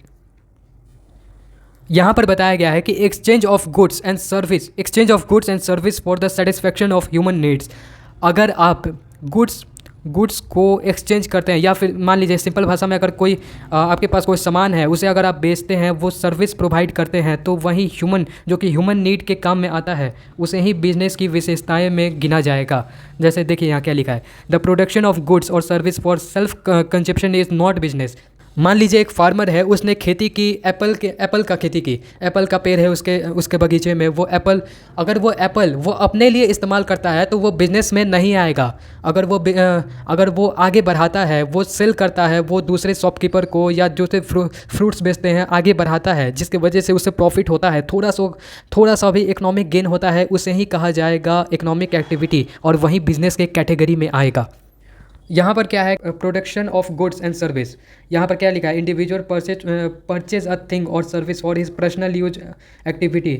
यहाँ पर बताया गया है कि exchange of goods and service for the satisfaction of human needs. अगर आप गुड्स को एक्सचेंज करते हैं, या फिर मान लीजिए सिंपल भाषा में, अगर कोई आपके पास कोई सामान है, उसे अगर आप बेचते हैं, वो सर्विस प्रोवाइड करते हैं, तो वही जो कि ह्यूमन नीड के काम में आता है, उसे ही बिजनेस की विशेषताएं में गिना जाएगा। जैसे देखिए यहाँ क्या लिखा है, द प्रोडक्शन ऑफ गुड्स और service for self consumption is not business. मान लीजिए एक फार्मर है, उसने खेती की, एप्पल का खेती की, एप्पल का पेड़ है उसके बगीचे में। वो एप्पल अगर वो अपने लिए इस्तेमाल करता है तो वो बिज़नेस में नहीं आएगा। अगर वो आगे बढ़ाता है, वो सेल करता है, वो दूसरे शॉपकीपर को या जो से फ्रूट्स बेचते हैं आगे बढ़ाता है, जिसकी वजह से उसे प्रॉफिट होता है, थोड़ा सा भी इकोनॉमिक गेन होता है, उसे ही कहा जाएगा इकोनॉमिक एक्टिविटी, और वही बिजनेस के कैटेगरी में आएगा। यहाँ पर क्या है, production of goods and service. यहाँ पर क्या लिखा है, इंडिविजुअल परचेज अ थिंग और service for his personal use activity.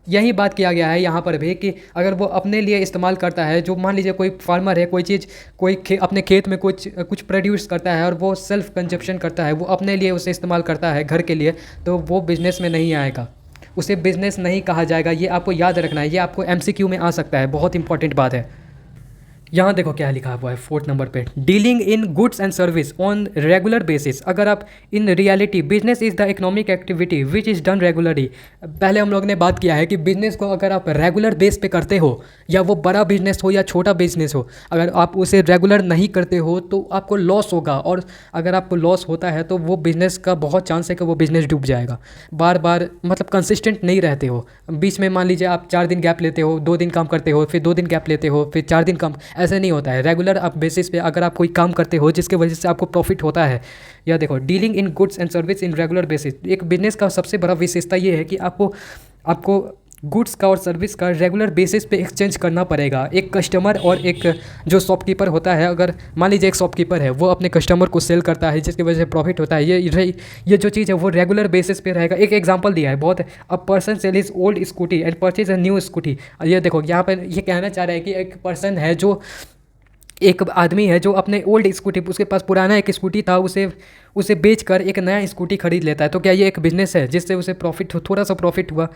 यही बात किया गया है यहाँ पर भी कि अगर वो अपने लिए इस्तेमाल करता है, जो मान लीजिए कोई फार्मर है, अपने खेत में कुछ प्रोड्यूस करता है और वो सेल्फ कंजप्शन करता है, वो अपने लिए उसे इस्तेमाल करता है घर के लिए, तो वो बिज़नेस में नहीं आएगा, उसे बिज़नेस नहीं कहा जाएगा। ये आपको याद रखना है, ये आपको MCQ में आ सकता है, बहुत इंपॉर्टेंट बात है। यहाँ देखो क्या लिखा हुआ है 4th नंबर पे, dealing in goods and service on regular basis. अगर आप in reality, business is the economic activity which is done regularly. पहले हम लोग ने बात किया है कि बिजनेस को अगर आप रेगुलर बेस पे करते हो, या वो बड़ा बिजनेस हो या छोटा बिजनेस हो, अगर आप उसे रेगुलर नहीं करते हो तो आपको लॉस होगा, और अगर आपको लॉस होता है तो वो बिज़नेस का बहुत चांस है कि वो बिज़नेस डूब जाएगा। बार बार मतलब कंसिस्टेंट नहीं रहते हो, बीच में मान लीजिए आप 4 दिन गैप लेते हो, 2 दिन काम करते हो, फिर 2 दिन गैप लेते हो, फिर 4 दिन काम, ऐसे नहीं होता है। रेगुलर आप बेसिस पे अगर आप कोई काम करते हो जिसके वजह से आपको प्रॉफिट होता है, या देखो dealing in goods and service in regular basis. एक बिजनेस का सबसे बड़ा विशेषता ये है कि आपको गुड्स का और सर्विस का रेगुलर बेसिस पे एक्सचेंज करना पड़ेगा। एक कस्टमर और एक जो शॉपकीपर होता है, अगर मान लीजिए एक शॉपकीपर है, वो अपने कस्टमर को सेल करता है जिसकी वजह से प्रॉफिट होता है, ये जो चीज़ है वो रेगुलर बेसिस पे रहेगा। एक एग्जांपल दिया है बहुत, a person sell his old scooty and purchase a new scooty. ये देखो यहाँ पर ये कहना चाह रहा है कि एक पर्सन है, जो एक आदमी है जो अपने ओल्ड स्कूटी, उसके पास पुराना एक स्कूटी था, उसे बेचकर एक नया स्कूटी खरीद लेता है। तो क्या ये एक बिज़नेस है जिससे उसे थोड़ा सा प्रॉफिट हुआ?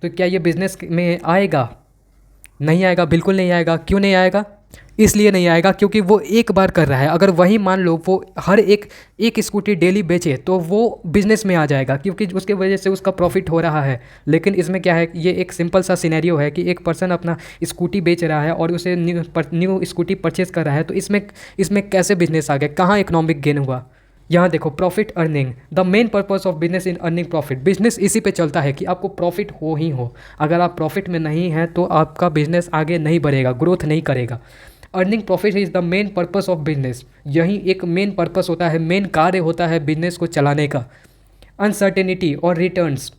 तो क्या ये बिज़नेस में आएगा? नहीं आएगा, बिल्कुल नहीं आएगा। क्यों नहीं आएगा? इसलिए नहीं आएगा क्योंकि वो एक बार कर रहा है। अगर वही मान लो वो हर एक स्कूटी डेली बेचे तो वो बिज़नेस में आ जाएगा, क्योंकि उसके वजह से उसका प्रॉफिट हो रहा है। लेकिन इसमें क्या है, ये एक सिंपल सा सिनेरियो है कि एक पर्सन अपना स्कूटी बेच रहा है और उसे न्यू स्कूटी परचेज़ कर रहा है, तो इसमें कैसे बिजनेस आ गया, कहाँ इकोनॉमिक गेन हुआ? यहाँ देखो, profit earning, the main purpose of business in earning profit. Business इसी पे चलता है कि आपको प्रॉफिट हो ही हो। अगर आप प्रॉफिट में नहीं हैं तो आपका बिजनेस आगे नहीं बढ़ेगा, ग्रोथ नहीं करेगा। Earning profit is the main purpose of business. यही एक मेन पर्पस होता है, मेन कार्य होता है बिजनेस को चलाने का। अनसर्टेनिटी और रिटर्न्स,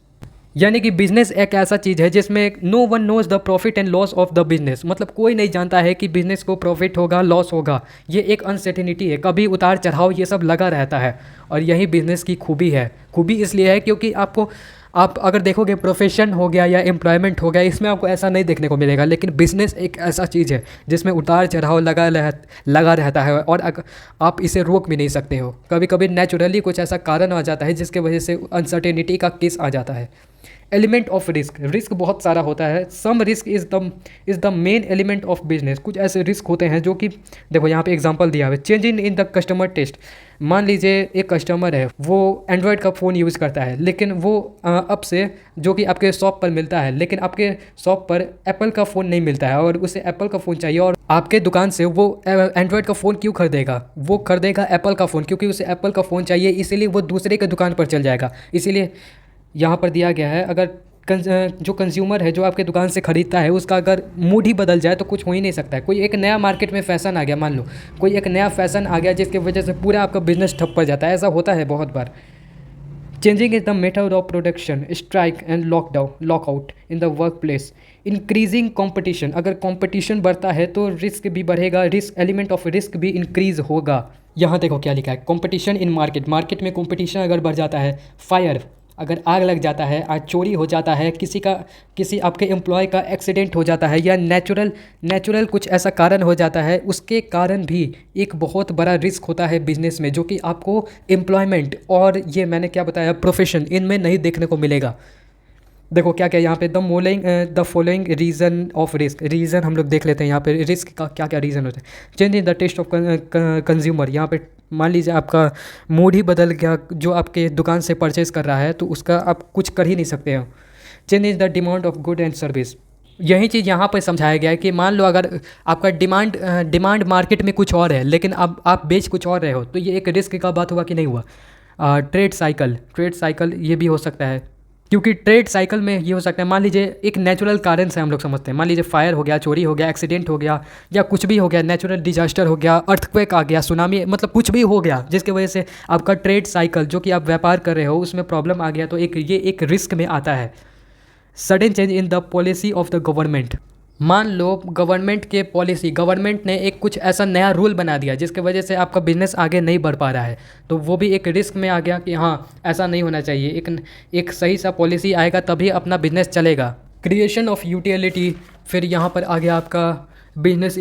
यानी कि बिजनेस एक ऐसा चीज़ है जिसमें no one knows the profit and loss of the business. मतलब कोई नहीं जानता है कि बिजनेस को प्रॉफिट होगा, लॉस होगा। ये एक अनसर्टेनिटी है, कभी उतार चढ़ाव ये सब लगा रहता है, और यही बिजनेस की खूबी है। खूबी इसलिए है क्योंकि आप अगर देखोगे, प्रोफेशन हो गया या एम्प्लॉयमेंट हो गया, इसमें आपको ऐसा नहीं देखने को मिलेगा। लेकिन बिजनेस एक ऐसा चीज़ है जिसमें उतार चढ़ाव लगा रहता है, और आप इसे रोक भी नहीं सकते हो। कभी कभी नेचुरली कुछ ऐसा कारण आ जाता है जिसके वजह से अनसर्टेनिटी का केस आ जाता है। एलिमेंट ऑफ रिस्क, रिस्क बहुत सारा होता है। Some risk is the main element of business. कुछ ऐसे रिस्क होते हैं जो कि देखो यहाँ पे एग्जांपल दिया हुआ है। Change in the customer taste. मान लीजिए एक कस्टमर है, वो एंड्रॉयड का फ़ोन यूज़ करता है, लेकिन वो अब से जो कि आपके शॉप पर मिलता है, लेकिन आपके शॉप पर एप्पल का फ़ोन नहीं मिलता है और उसे एप्पल का फ़ोन चाहिए, और आपके दुकान से वो एंड्रॉयड का फ़ोन क्यों खरीदेगा? वो खरीदेगा एप्पल का फ़ोन, क्योंकि उसे एप्पल का फ़ोन चाहिए, इसीलिए वो दूसरे के दुकान पर चल जाएगा। इसीलिए यहाँ पर दिया गया है, अगर जो कंज्यूमर है जो आपके दुकान से ख़रीदता है, उसका अगर मूड ही बदल जाए तो कुछ हो ही नहीं सकता है। कोई एक नया मार्केट में फ़ैशन आ गया, मान लो कोई एक नया फ़ैशन आ गया जिसकी वजह से पूरा आपका बिजनेस ठप पड़ जाता है, ऐसा होता है बहुत बार। Changing is the method of production, strike and lockout in the work place, increasing competition. अगर कॉम्पिटिशन बढ़ता है तो रिस्क भी बढ़ेगा, रिस्क एलिमेंट ऑफ रिस्क भी इंक्रीज होगा। यहाँ देखो क्या लिखा है, कॉम्पिटिशन इन मार्केट, मार्केट में कॉम्पिटिशन अगर बढ़ जाता है, फायर अगर आग लग जाता है, आज चोरी हो जाता है, किसी आपके एम्प्लॉय का एक्सीडेंट हो जाता है, या नेचुरल कुछ ऐसा कारण हो जाता है, उसके कारण भी एक बहुत बड़ा रिस्क होता है बिजनेस में, जो कि आपको एम्प्लॉयमेंट और ये मैंने क्या बताया प्रोफेशन, इनमें नहीं देखने को मिलेगा। देखो क्या क्या यहाँ पे the following reason of risk, reason हम लोग देख लेते हैं यहाँ पे रिस्क का क्या क्या रीज़न होता है। Change in the taste of consumer, यहाँ पे मान लीजिए आपका मूड ही बदल गया, जो आपके दुकान से परचेज़ कर रहा है तो उसका आप कुछ कर ही नहीं सकते हो। Change in the demand of good and service, यही चीज़ यहाँ पर समझाया गया है कि मान लो अगर आपका डिमांड मार्केट में कुछ और है, लेकिन अब आप बेच कुछ और रहे हो, तो ये एक रिस्क का बात हुआ कि नहीं हुआ। ट्रेड साइकिल ये भी हो सकता है, क्योंकि ट्रेड साइकिल में ये हो सकता है, मान लीजिए एक नेचुरल कारण से हम लोग समझते हैं, मान लीजिए फायर हो गया, चोरी हो गया, एक्सीडेंट हो गया, या कुछ भी हो गया, नेचुरल डिजास्टर हो गया, अर्थक्वेक आ गया, सुनामी, मतलब कुछ भी हो गया जिसकी वजह से आपका ट्रेड साइकिल जो कि आप व्यापार कर रहे हो उसमें प्रॉब्लम आ गया, तो ये एक रिस्क में आता है। Sudden change in the policy of the government, मान लो गवर्नमेंट ने एक कुछ ऐसा नया रूल बना दिया जिसकी वजह से आपका बिजनेस आगे नहीं बढ़ पा रहा है, तो वो भी एक रिस्क में आ गया कि हाँ ऐसा नहीं होना चाहिए, एक सही सा पॉलिसी आएगा तभी अपना बिजनेस चलेगा। क्रिएशन ऑफ यूटिलिटी, फिर यहाँ पर आ गया आपका business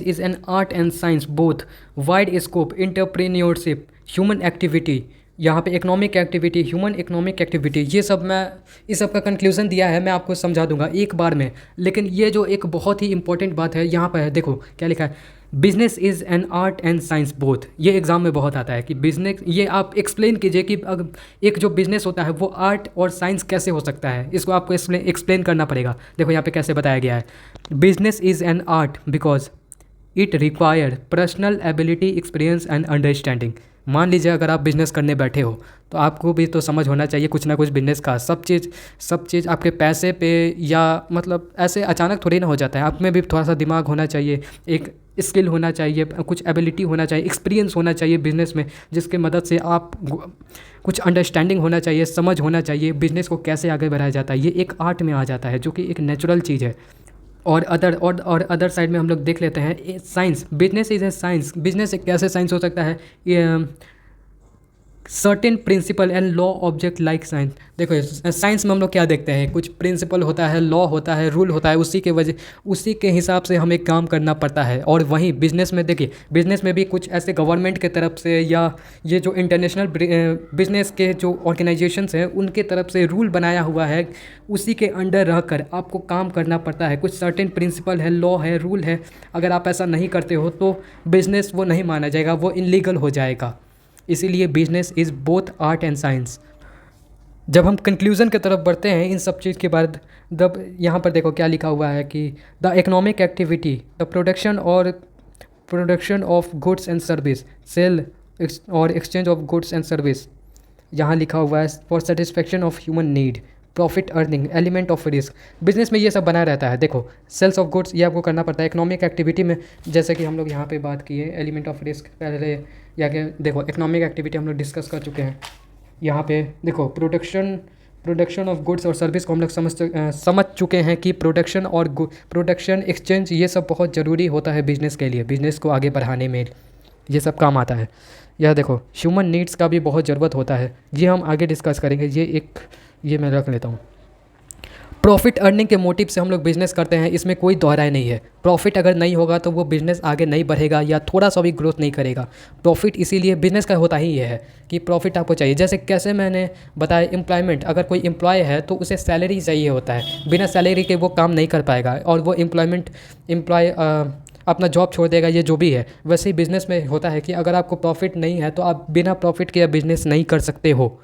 is an art and science both, wide scope, entrepreneurship, human activity, यहाँ पे economic activity, human economic activity, ये सब मैं इस सब का कंक्लूजन दिया है, मैं आपको समझा दूंगा एक बार में। लेकिन ये जो एक बहुत ही इंपॉर्टेंट बात है यहाँ पर है, देखो क्या लिखा है, business is an art and science both. ये एग्जाम में बहुत आता है कि बिजनेस, ये आप एक्सप्लेन कीजिए कि एक जो बिजनेस होता है वो आर्ट और साइंस कैसे हो सकता है, इसको आपको एक्सप्लेन करना पड़ेगा। देखो यहाँ पे कैसे बताया गया है, business is an art because it require personal ability, experience and understanding. मान लीजिए अगर आप बिज़नेस करने बैठे हो तो आपको भी तो समझ होना चाहिए कुछ ना कुछ बिज़नेस का, सब चीज़ आपके पैसे पे, या मतलब ऐसे अचानक थोड़ी ना हो जाता है, आप में भी थोड़ा सा दिमाग होना चाहिए, एक स्किल होना चाहिए, कुछ एबिलिटी होना चाहिए, एक्सपीरियंस होना चाहिए बिज़नेस में, जिसके मदद से आप कुछ अंडरस्टैंडिंग होना चाहिए, समझ होना चाहिए बिज़नेस को कैसे आगे बढ़ाया जाता है। ये एक आर्ट में आ जाता है जो कि एक नेचुरल चीज़ है। और अदर साइड में हम लोग देख लेते हैं science, business is a science, business एक कैसे साइंस हो सकता है, ये certain principle and law object like science. देखो साइंस में हम लोग क्या देखते हैं, कुछ प्रिंसिपल होता है, लॉ होता है, रूल होता है, उसी के हिसाब से हमें काम करना पड़ता है। और वहीं बिज़नेस में देखिए, बिज़नेस में भी कुछ ऐसे गवर्नमेंट के तरफ से या ये जो इंटरनेशनल बिज़नेस के जो ऑर्गेनाइजेशंस हैं उनके तरफ से रूल बनाया हुआ है, उसी के अंडर रहकर आपको काम करना पड़ता है। कुछ सर्टेन प्रिंसिपल है, लॉ है, रूल है, अगर आप ऐसा नहीं करते हो तो बिज़नेस वो नहीं माना जाएगा, वो इनलीगल हो जाएगा। इसीलिए business is both art and science. जब हम कंक्लूज़न की तरफ बढ़ते हैं इन सब चीज़ के बाद, जब यहाँ पर देखो क्या लिखा हुआ है कि the economic activity, the production of goods and service, sale और exchange of goods and service, यहाँ लिखा हुआ है for satisfaction of human need, profit earning, element of risk. Business में ये सब बना रहता है। देखो सेल्स ऑफ गुड्स ये आपको करना पड़ता है, इकोनॉमिक एक्टिविटी में जैसे कि हम लोग यहाँ पे बात किए एलिमेंट ऑफ रिस्क पहले, या कि देखो इकोनॉमिक एक्टिविटी हम लोग डिस्कस कर चुके हैं। यहाँ पे देखो प्रोडक्शन ऑफ गुड्स और सर्विस को हम लोग समझ चुके हैं कि प्रोडक्शन एक्सचेंज ये सब बहुत ज़रूरी होता है बिज़नेस के लिए, बिज़नेस को आगे बढ़ाने में ये सब काम आता है। यह देखो ह्यूमन नीड्स का भी बहुत ज़रूरत होता है, ये हम आगे डिस्कस करेंगे, ये मैं रख लेता हूँ। प्रॉफिट अर्निंग के मोटिव से हम लोग बिज़नेस करते हैं, इसमें कोई दोहराई नहीं है। प्रॉफिट अगर नहीं होगा तो वो बिज़नेस आगे नहीं बढ़ेगा या थोड़ा सा भी ग्रोथ नहीं करेगा। प्रॉफिट इसीलिए बिज़नेस का होता ही ये है कि प्रॉफिट आपको चाहिए। जैसे कैसे मैंने बताया, एम्प्लॉयमेंट, अगर कोई एम्प्लॉय है तो उसे सैलरी चाहिए होता है, बिना सैलरी के वो काम नहीं कर पाएगा और वो एम्प्लॉय अपना जॉब छोड़ देगा, ये जो भी है। वैसे ही बिज़नेस में होता है कि अगर आपको प्रॉफिट नहीं है तो आप बिना प्रॉफिट के बिज़नेस नहीं कर सकते हो।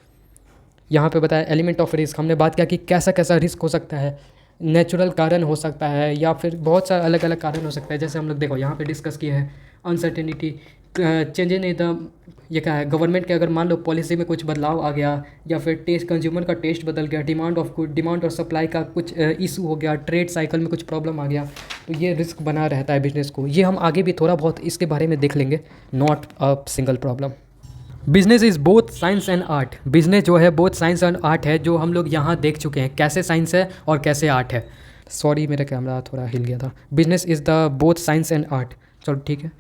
यहाँ पे बताया एलिमेंट ऑफ रिस्क, हमने बात किया कि कैसा कैसा रिस्क हो सकता है। नेचुरल कारण हो सकता है या फिर बहुत सारे अलग अलग कारण हो सकता है। जैसे हम लोग देखो यहाँ पे डिस्कस किए हैं अनसर्टेनिटी, चेंज इन द, ये क्या है, गवर्नमेंट के अगर मान लो पॉलिसी में कुछ बदलाव आ गया या फिर टेस्ट, कंज्यूमर का टेस्ट बदल गया, डिमांड और सप्लाई का कुछ इशू हो गया, ट्रेड साइकिल में कुछ प्रॉब्लम आ गया, तो ये रिस्क बना रहता है बिज़नेस को। ये हम आगे भी थोड़ा बहुत इसके बारे में देख लेंगे, not a single problem. Business is both science and art. Business जो है बोथ साइंस एंड आर्ट है, जो हम लोग यहाँ देख चुके हैं कैसे साइंस है और कैसे आर्ट है। सॉरी मेरा कैमरा थोड़ा हिल गया था। Business is the both science and art, चलो ठीक है।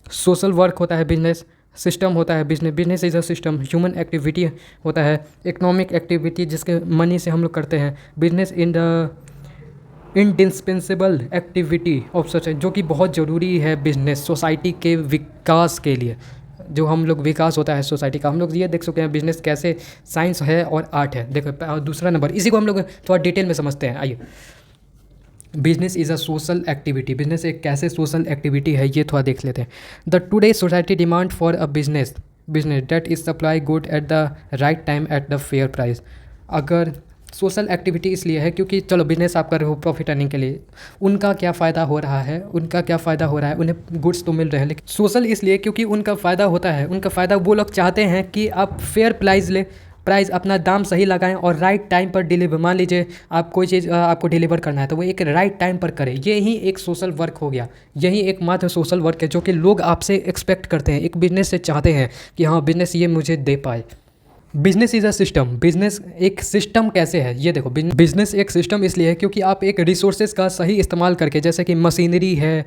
सोशल वर्क होता है बिजनेस, सिस्टम होता है business, business is a system, human activity होता है, इकोनॉमिक एक्टिविटी जिसके मनी से हम लोग करते हैं। Business in the indispensable activity of society, जो कि बहुत ज़रूरी है बिजनेस सोसाइटी के विकास के लिए। जो हम लोग विकास होता है सोसाइटी का, हम लोग ये देख सकते हैं बिजनेस कैसे साइंस है और आर्ट है। देखो दूसरा नंबर, इसी को हम लोग थोड़ा डिटेल में समझते हैं। आइए, business is a social activity. Business एक कैसे सोशल एक्टिविटी है ये थोड़ा देख लेते हैं। The today society demand for a business that is supply good at the right time at the fair price. अगर सोशल एक्टिविटी इसलिए है क्योंकि चलो बिजनेस आप कर रहे हो प्रॉफिट अर्निंग के लिए, उनका क्या फ़ायदा हो रहा है, उन्हें गुड्स तो मिल रहे हैं, लेकिन सोशल इसलिए क्योंकि उनका फ़ायदा होता है। उनका फ़ायदा वो लोग चाहते हैं कि आप फेयर प्राइस अपना दाम सही लगाएं और राइट टाइम पर डिलीवर, मान लीजिए आप कोई चीज़ आपको डिलीवर करना है तो वो एक राइट टाइम पर करें। ये ही एक सोशल वर्क हो गया, यही एकमात्र सोशल वर्क है जो कि लोग आपसे एक्सपेक्ट करते हैं, एक बिजनेस से चाहते हैं कि हाँ बिजनेस ये मुझे दे पाए। Business is a system. Business एक सिस्टम कैसे है ये देखो, बिजनेस एक सिस्टम इसलिए है क्योंकि आप एक रिसोर्सेज का सही इस्तेमाल करके, जैसे कि मशीनरी है,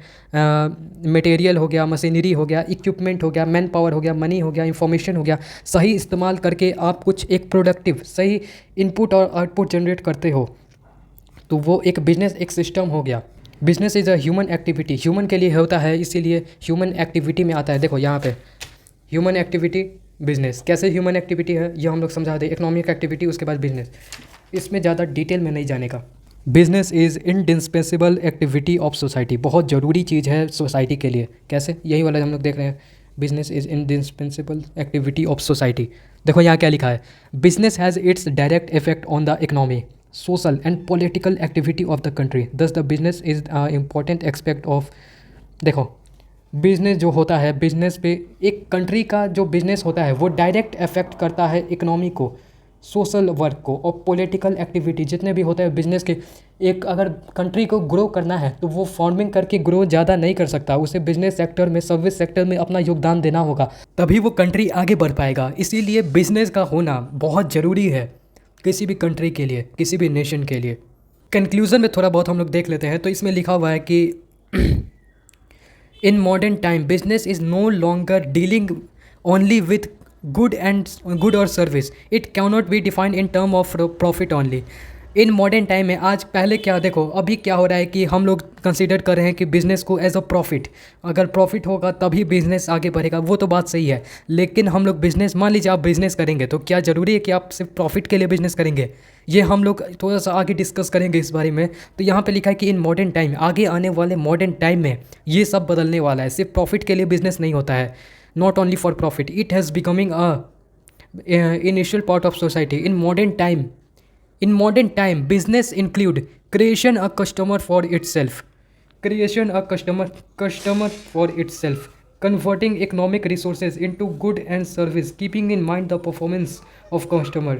मटेरियल हो गया, मशीनरी हो गया, इक्विपमेंट हो गया, मैन पावर हो गया, मनी हो गया, इंफॉर्मेशन हो गया, सही इस्तेमाल करके आप कुछ एक प्रोडक्टिव सही इनपुट और आउटपुट जनरेट करते हो, तो वो एक बिजनेस एक सिस्टम हो गया। Business is a human activity, human के लिए होता है, इसीलिए ह्यूमन एक्टिविटी में आता है। देखो यहाँ पे ह्यूमन एक्टिविटी, बिजनेस कैसे ह्यूमन एक्टिविटी है ये हम लोग समझा दें। इकोनॉमिक एक्टिविटी, उसके बाद बिजनेस, इसमें ज़्यादा डिटेल में नहीं जाने का। Business is indispensable activity of society, बहुत ज़रूरी चीज़ है सोसाइटी के लिए। कैसे, यही वाला हम लोग देख रहे हैं, business is indispensable activity of society. देखो यहाँ क्या लिखा है, business has its direct effect on the economy, social and political activity of the country, thus the business is important aspect of. देखो बिजनेस जो होता है, बिजनेस पे एक कंट्री का जो बिजनेस होता है वो डायरेक्ट इफेक्ट करता है इकोनॉमी को, सोशल वर्क को और पॉलिटिकल एक्टिविटी जितने भी होते हैं बिजनेस के। एक अगर कंट्री को ग्रो करना है तो वो फार्मिंग करके ग्रो ज़्यादा नहीं कर सकता, उसे बिजनेस सेक्टर में, सर्विस सेक्टर में अपना योगदान देना होगा, तभी वो कंट्री आगे बढ़ पाएगा। इसीलिए बिजनेस का होना बहुत ज़रूरी है किसी भी कंट्री के लिए, किसी भी नेशन के लिए। कंक्लूज़न में थोड़ा बहुत हम लोग देख लेते हैं, तो इसमें लिखा हुआ है कि in modern time business is no longer dealing only with good or service, it cannot be defined in term of profit only। In modern time में आज, पहले क्या, देखो अभी क्या हो रहा है कि हम लोग कंसीडर कर रहे हैं कि बिज़नेस को एज अ प्रॉफिट, अगर प्रॉफिट होगा तभी बिज़नेस आगे बढ़ेगा, वो तो बात सही है। लेकिन हम लोग बिज़नेस, मान लीजिए आप बिज़नेस करेंगे तो क्या ज़रूरी है कि आप सिर्फ प्रॉफिट के लिए बिज़नेस करेंगे, ये हम लोग थोड़ा सा आगे डिस्कस करेंगे इस बारे में। तो यहाँ पे लिखा है कि इन मॉडर्न टाइम, आगे आने वाले मॉडर्न टाइम में ये सब बदलने वाला है, सिर्फ प्रॉफिट के लिए बिज़नेस नहीं होता है, not only for profit, it has becoming a initial part of society. In modern time, business include creation a customer for itself, converting economic resources into good and service, keeping in mind the performance of customer,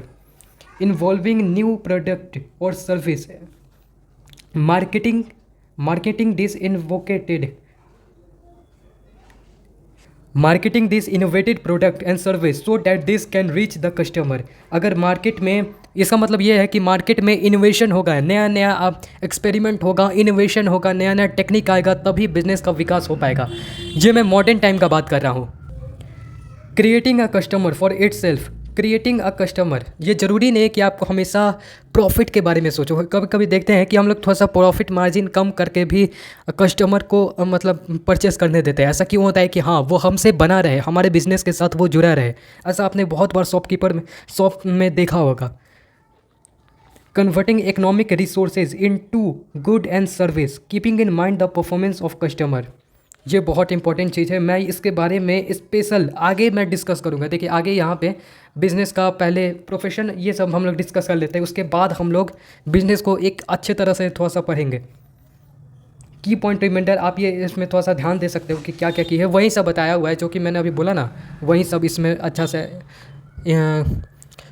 involving new product or service, marketing this innovative product and service so that this can reach the customer। अगर market में, इसका मतलब ये है कि market में innovation होगा, नया नया आप एक्सपेरिमेंट होगा, इनोवेशन होगा, नया नया टेक्निक आएगा, तभी बिजनेस का विकास हो पाएगा। ये मैं मॉडर्न टाइम का बात कर रहा हूँ। Creating a customer for it self, creating a customer, ये ज़रूरी नहीं है कि आपको हमेशा प्रॉफिट के बारे में सोचो। कभी कभी देखते हैं कि हम लोग थोड़ा सा प्रॉफिट मार्जिन कम करके भी कस्टमर को मतलब परचेस करने देते हैं। ऐसा क्यों होता है कि हाँ वो हमसे बना रहे, हमारे बिजनेस के साथ वो जुड़ा रहे। ऐसा आपने बहुत बार शॉप में देखा होगा। Converting economic resources into good and service, keeping in mind the performance of customer, ये बहुत इंपॉर्टेंट चीज़ है। मैं इसके बारे में स्पेशल आगे मैं डिस्कस करूँगा। देखिए आगे यहाँ पे बिज़नेस का पहले प्रोफेशन ये सब हम लोग डिस्कस कर लेते हैं, उसके बाद हम लोग बिज़नेस को एक अच्छे तरह से थोड़ा सा पढ़ेंगे। की पॉइंट रिमाइंडर आप ये इसमें थोड़ा सा ध्यान दे सकते हो कि क्या क्या की है, वही सब बताया हुआ है जो कि मैंने अभी बोला ना, वही सब इसमें अच्छा से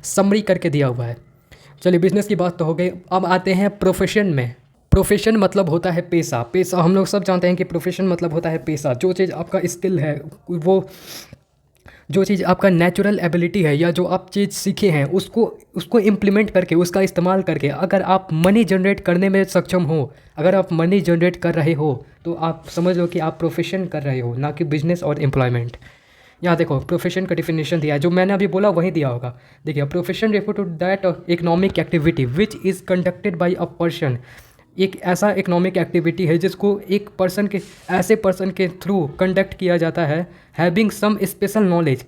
समरी करके दिया हुआ है। चलिए बिज़नेस की बात तो हो गई, अब आते हैं प्रोफेशन में। प्रोफेशन मतलब होता है पेशा। पेशा हम लोग सब जानते हैं कि प्रोफेशन मतलब होता है पेशा। जो चीज़ आपका स्किल है, वो जो चीज़ आपका नेचुरल एबिलिटी है या जो आप चीज़ सीखे हैं उसको उसको इम्प्लीमेंट करके, उसका इस्तेमाल करके अगर आप मनी जनरेट करने में सक्षम हो, अगर आप मनी जनरेट कर रहे हो तो आप समझ लो कि आप प्रोफेशन कर रहे हो, ना कि बिजनेस और एम्प्लॉयमेंट। यहाँ देखो प्रोफेशन का डिफिनेशन दिया है, जो मैंने अभी बोला वही दिया होगा। देखिए profession refer to that economic activity which is conducted by a person, एक ऐसा इकोनॉमिक एक्टिविटी है जिसको एक पर्सन के, ऐसे पर्सन के थ्रू कंडक्ट किया जाता है, हैविंग सम स्पेशल नॉलेज,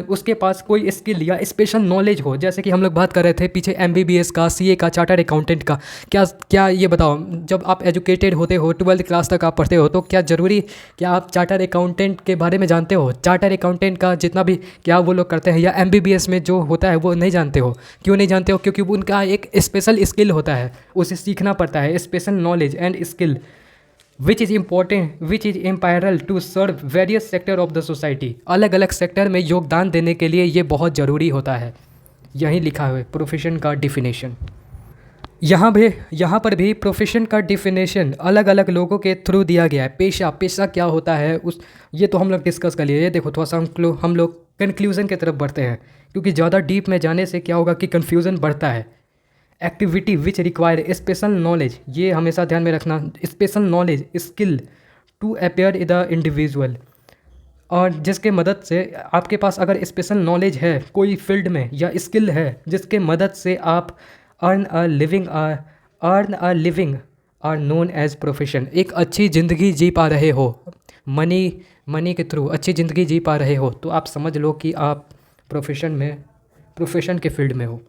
उसके पास कोई स्किल या स्पेशल नॉलेज हो। जैसे कि हम लोग बात कर रहे थे पीछे एमबीबीएस का, सीए का, चार्टर्ड अकाउंटेंट का। क्या क्या ये बताओ, जब आप एजुकेटेड होते हो, 12th क्लास तक आप पढ़ते हो, तो क्या ज़रूरी क्या आप चार्टर्ड अकाउंटेंट के बारे में जानते हो? चार्टर्ड अकाउंटेंट का जितना भी क्या वो लोग करते हैं, या एमबीबीएस में जो होता है वो नहीं जानते हो? क्यों नहीं जानते हो? क्योंकि उनका एक स्पेशल स्किल होता है, उसे सीखना पड़ता है, special knowledge and skill which is important, which is imperial to serve various sector of the society. अलग अलग सेक्टर में योगदान देने के लिए ये बहुत ज़रूरी होता है। यहीं लिखा हुआ है प्रोफेशन का डिफिनेशन। यहाँ पर भी प्रोफेशन का डिफिनेशन अलग अलग लोगों के थ्रू दिया गया है। पेशा, पेशा क्या होता है उस, ये तो हम लोग डिस्कस कर लिए। ये देखो थोड़ा सा हम लोग कंक्लूज़न की तरफ बढ़ते हैं, क्योंकि ज़्यादा डीप में जाने से क्या होगा कि कन्फ्यूज़न बढ़ता है। Activity which require special knowledge, ये हमेशा ध्यान में रखना, special knowledge skill to appear the individual, और जिसके मदद से आपके पास अगर स्पेशल नॉलेज है कोई फील्ड में या स्किल है जिसके मदद से आप earn a living are known as profession, एक अच्छी ज़िंदगी जी पा रहे हो, मनी के थ्रू अच्छी ज़िंदगी जी पा रहे हो, तो आप समझ लो कि आप प्रोफेशन के फील्ड में हो।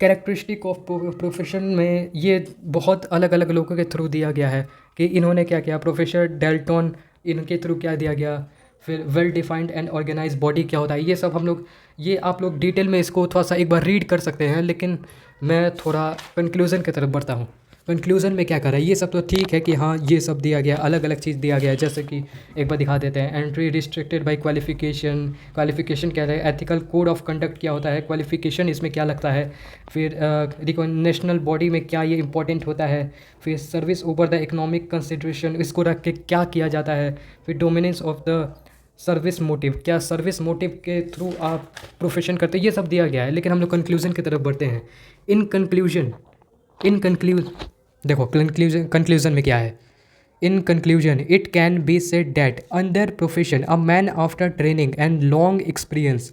कैरेक्टरिस्टिक ऑफ प्रोफेशन में ये बहुत अलग अलग लोगों के थ्रू दिया गया है कि इन्होंने क्या किया। प्रोफेसर डेल्टन, इनके थ्रू क्या दिया गया। फिर well defined and organise body क्या होता है, ये सब हम लोग, ये आप लोग डिटेल में इसको थोड़ा सा एक बार रीड कर सकते हैं, लेकिन मैं थोड़ा कंक्लूज़न की तरफ बढ़ता हूँ। कंक्लूज़न में क्या कर रहा है, ये सब तो ठीक है कि हाँ ये सब दिया गया, अलग अलग चीज़ दिया गया है। जैसे कि एक बार दिखा देते हैं, entry restricted by qualification, qualification क्या है, एथिकल कोड ऑफ कंडक्ट क्या होता है, क्वालिफिकेशन इसमें क्या लगता है, फिर नेशनल बॉडी में क्या ये इंपॉर्टेंट होता है, फिर service over the economic consideration, इसको रख के क्या किया जाता है, फिर dominance of the service motive, क्या सर्विस मोटिव के थ्रू आप प्रोफेशन करते हैं, ये सब दिया गया है। लेकिन हम लोग कंक्लूजन की तरफ बढ़ते हैं। इन कंक्लूजन देखो कंक्लूजन में क्या है। In conclusion it can be said that under profession a man after training and long experience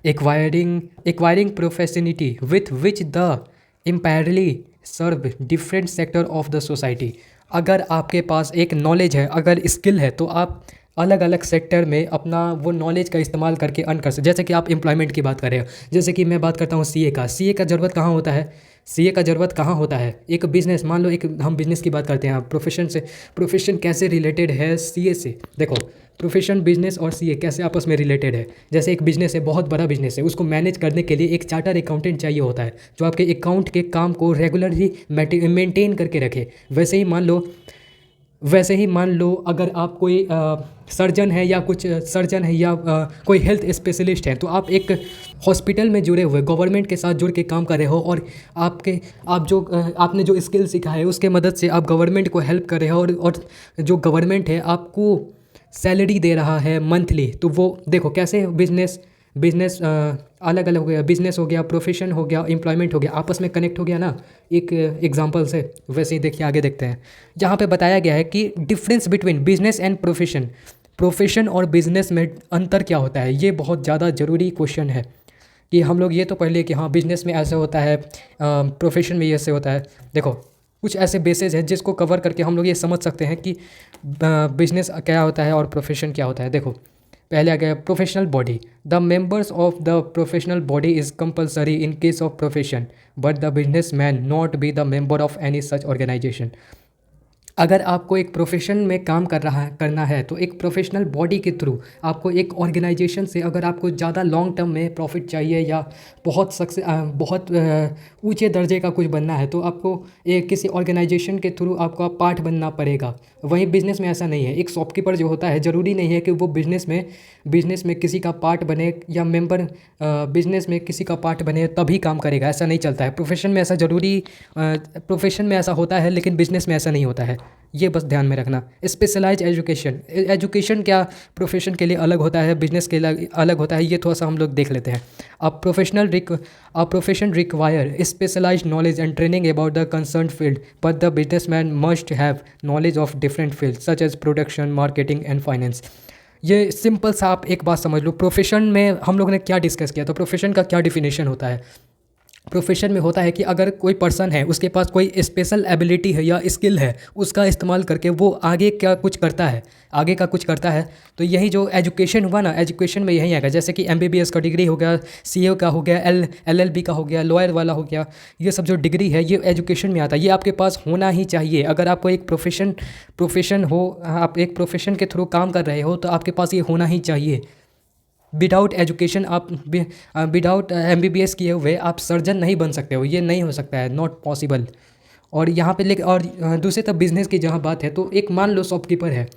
acquiring proficiency with which the imperially serve different sector of the society. अगर आपके पास एक knowledge है, अगर skill है, तो आप अलग अलग सेक्टर में अपना वो नॉलेज का इस्तेमाल करके अर्न कर सकते। जैसे कि आप एम्प्लॉयमेंट की बात कर रहे हो, जैसे कि मैं बात करता हूँ सीए का। सीए का ज़रूरत कहाँ होता है? सीए का ज़रूरत कहाँ होता है? एक बिज़नेस, मान लो एक हम बिज़नेस की बात करते हैं, प्रोफेशन से, प्रोफेशन कैसे रिलेटेड है सीए से। देखो प्रोफेशन, बिजनेस और सीए कैसे आपस में रिलेटेड है। जैसे एक बिज़नेस है, बहुत बड़ा बिज़नेस है, उसको मैनेज करने के लिए एक चार्टर अकाउंटेंट चाहिए होता है, जो आपके अकाउंट के काम को रेगुलरली मेंटेन करके रखे। वैसे ही मान लो अगर आप कोई सर्जन है या कुछ सर्जन है या कोई हेल्थ स्पेशलिस्ट है, तो आप एक हॉस्पिटल में जुड़े हुए, गवर्नमेंट के साथ जुड़ के काम कर रहे हो, और आपने जो स्किल सीखा है उसके मदद से आप गवर्नमेंट को हेल्प कर रहे हो, और जो गवर्नमेंट है आपको सैलरी दे रहा है मंथली। तो वो देखो कैसे बिजनेस अलग अलग हो गया, बिजनेस हो गया, प्रोफेशन हो गया, एम्प्लॉयमेंट हो गया, आपस में कनेक्ट हो गया ना एक एग्जांपल से। वैसे ही देखिए आगे देखते हैं, जहाँ पे बताया गया है कि difference between business and profession. Profession और बिजनेस में अंतर क्या होता है, ये बहुत ज़्यादा ज़रूरी क्वेश्चन है कि हम लोग ये तो पढ़ लिए कि हाँ बिजनेस में ऐसे होता है, प्रोफेशन में ये ऐसे होता है। देखो कुछ ऐसे बेसिस हैं जिसको कवर करके हम लोग ये समझ सकते हैं कि बिजनेस क्या होता है और प्रोफेशन क्या होता है। देखो पहले आ गया professional body. The members of the professional body is compulsory in case of profession but the business man not be the member of any such organisation. अगर आपको एक प्रोफेशन में काम करना है तो एक प्रोफेशनल बॉडी के थ्रू आपको एक ऑर्गेनाइजेशन से, अगर आपको ज़्यादा लॉन्ग टर्म में प्रॉफिट चाहिए या बहुत ऊंचे दर्जे का कुछ बनना है तो आपको एक किसी ऑर्गेनाइजेशन के थ्रू आपको पार्ट बनना पड़ेगा। वहीं बिज़नेस में ऐसा नहीं है। एक शॉपकीपर जो होता है ज़रूरी नहीं है कि वो बिज़नेस में किसी का पार्ट बने या मेंबर बिज़नेस में किसी का पार्ट बने तभी काम करेगा, ऐसा नहीं चलता है। प्रोफेशन में ऐसा होता है लेकिन बिज़नेस में ऐसा नहीं होता है, ये बस ध्यान में रखना। स्पेशलाइज एजुकेशन क्या प्रोफेशन के लिए अलग होता है, बिजनेस के लिए अलग होता है, ये थोड़ा सा हम लोग देख लेते हैं। A profession require specialised knowledge and training about the concern field but the businessman must have knowledge of different field such as production, marketing and finance. ये सिंपल सा आप एक बात समझ लो। प्रोफेशन में हम लोग ने क्या डिस्कस किया, तो प्रोफेशन का क्या डिफिनेशन होता है। प्रोफेशन में होता है कि अगर कोई पर्सन है उसके पास कोई स्पेशल एबिलिटी है या स्किल है, उसका इस्तेमाल करके वो आगे क्या कुछ करता है, आगे का कुछ करता है। तो यही जो एजुकेशन हुआ ना, एजुकेशन में यही आएगा। जैसे कि एमबीबीएस का डिग्री हो गया, सीए का हो गया, एलएलबी का हो गया, लॉयर वाला हो गया, ये सब जो डिग्री है ये एजुकेशन में आता है। ये आपके पास होना ही चाहिए। अगर आपको एक प्रोफेशन हो, आप एक प्रोफेशन के थ्रू काम कर रहे हो तो आपके पास ये होना ही चाहिए। विदाउट एजुकेशन आप विदाउट एमबीबीएस किए हुए आप सर्जन नहीं बन सकते हो, ये नहीं हो सकता है, नॉट पॉसिबल। और यहाँ पे लेके और दूसरे तब बिज़नेस की जहाँ बात है तो एक मान लो शॉपकीपर है,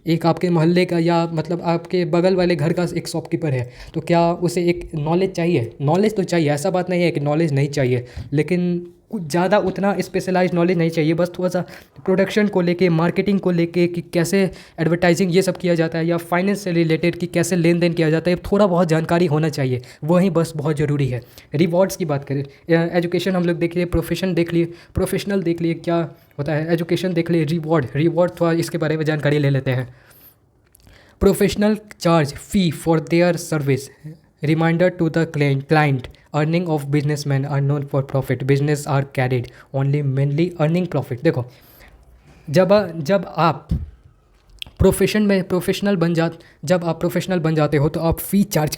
एक आपके मोहल्ले का या मतलब आपके बगल वाले घर का एक शॉपकीपर है, तो क्या उसे एक नॉलेज चाहिए? नॉलेज तो चाहिए, ऐसा बात नहीं है कि नॉलेज नहीं चाहिए, लेकिन कुछ ज़्यादा उतना स्पेशलाइज्ड नॉलेज नहीं चाहिए। बस थोड़ा सा प्रोडक्शन को लेके, मार्केटिंग को लेके कि कैसे एडवर्टाइजिंग ये सब किया जाता है, या फाइनेंस से रिलेटेड कि कैसे लेन देन किया जाता है, थोड़ा बहुत जानकारी होना चाहिए, वही बस बहुत ज़रूरी है। रिवॉर्ड्स की बात करें, एजुकेशन हम लोग देख लिए, प्रोफेशन देख लिए, प्रोफेशनल देख लिए क्या होता है, एजुकेशन देख लिए, रिवॉर्ड थोड़ा इसके बारे में जानकारी ले लेते हैं। Professional charge fee for their service, reminder to the client, earning of businessman are known for profit, business are carried only mainly earning profit. देखो जब आप प्रोफेशनल बन जाते हो तो आप फ़ी चार्ज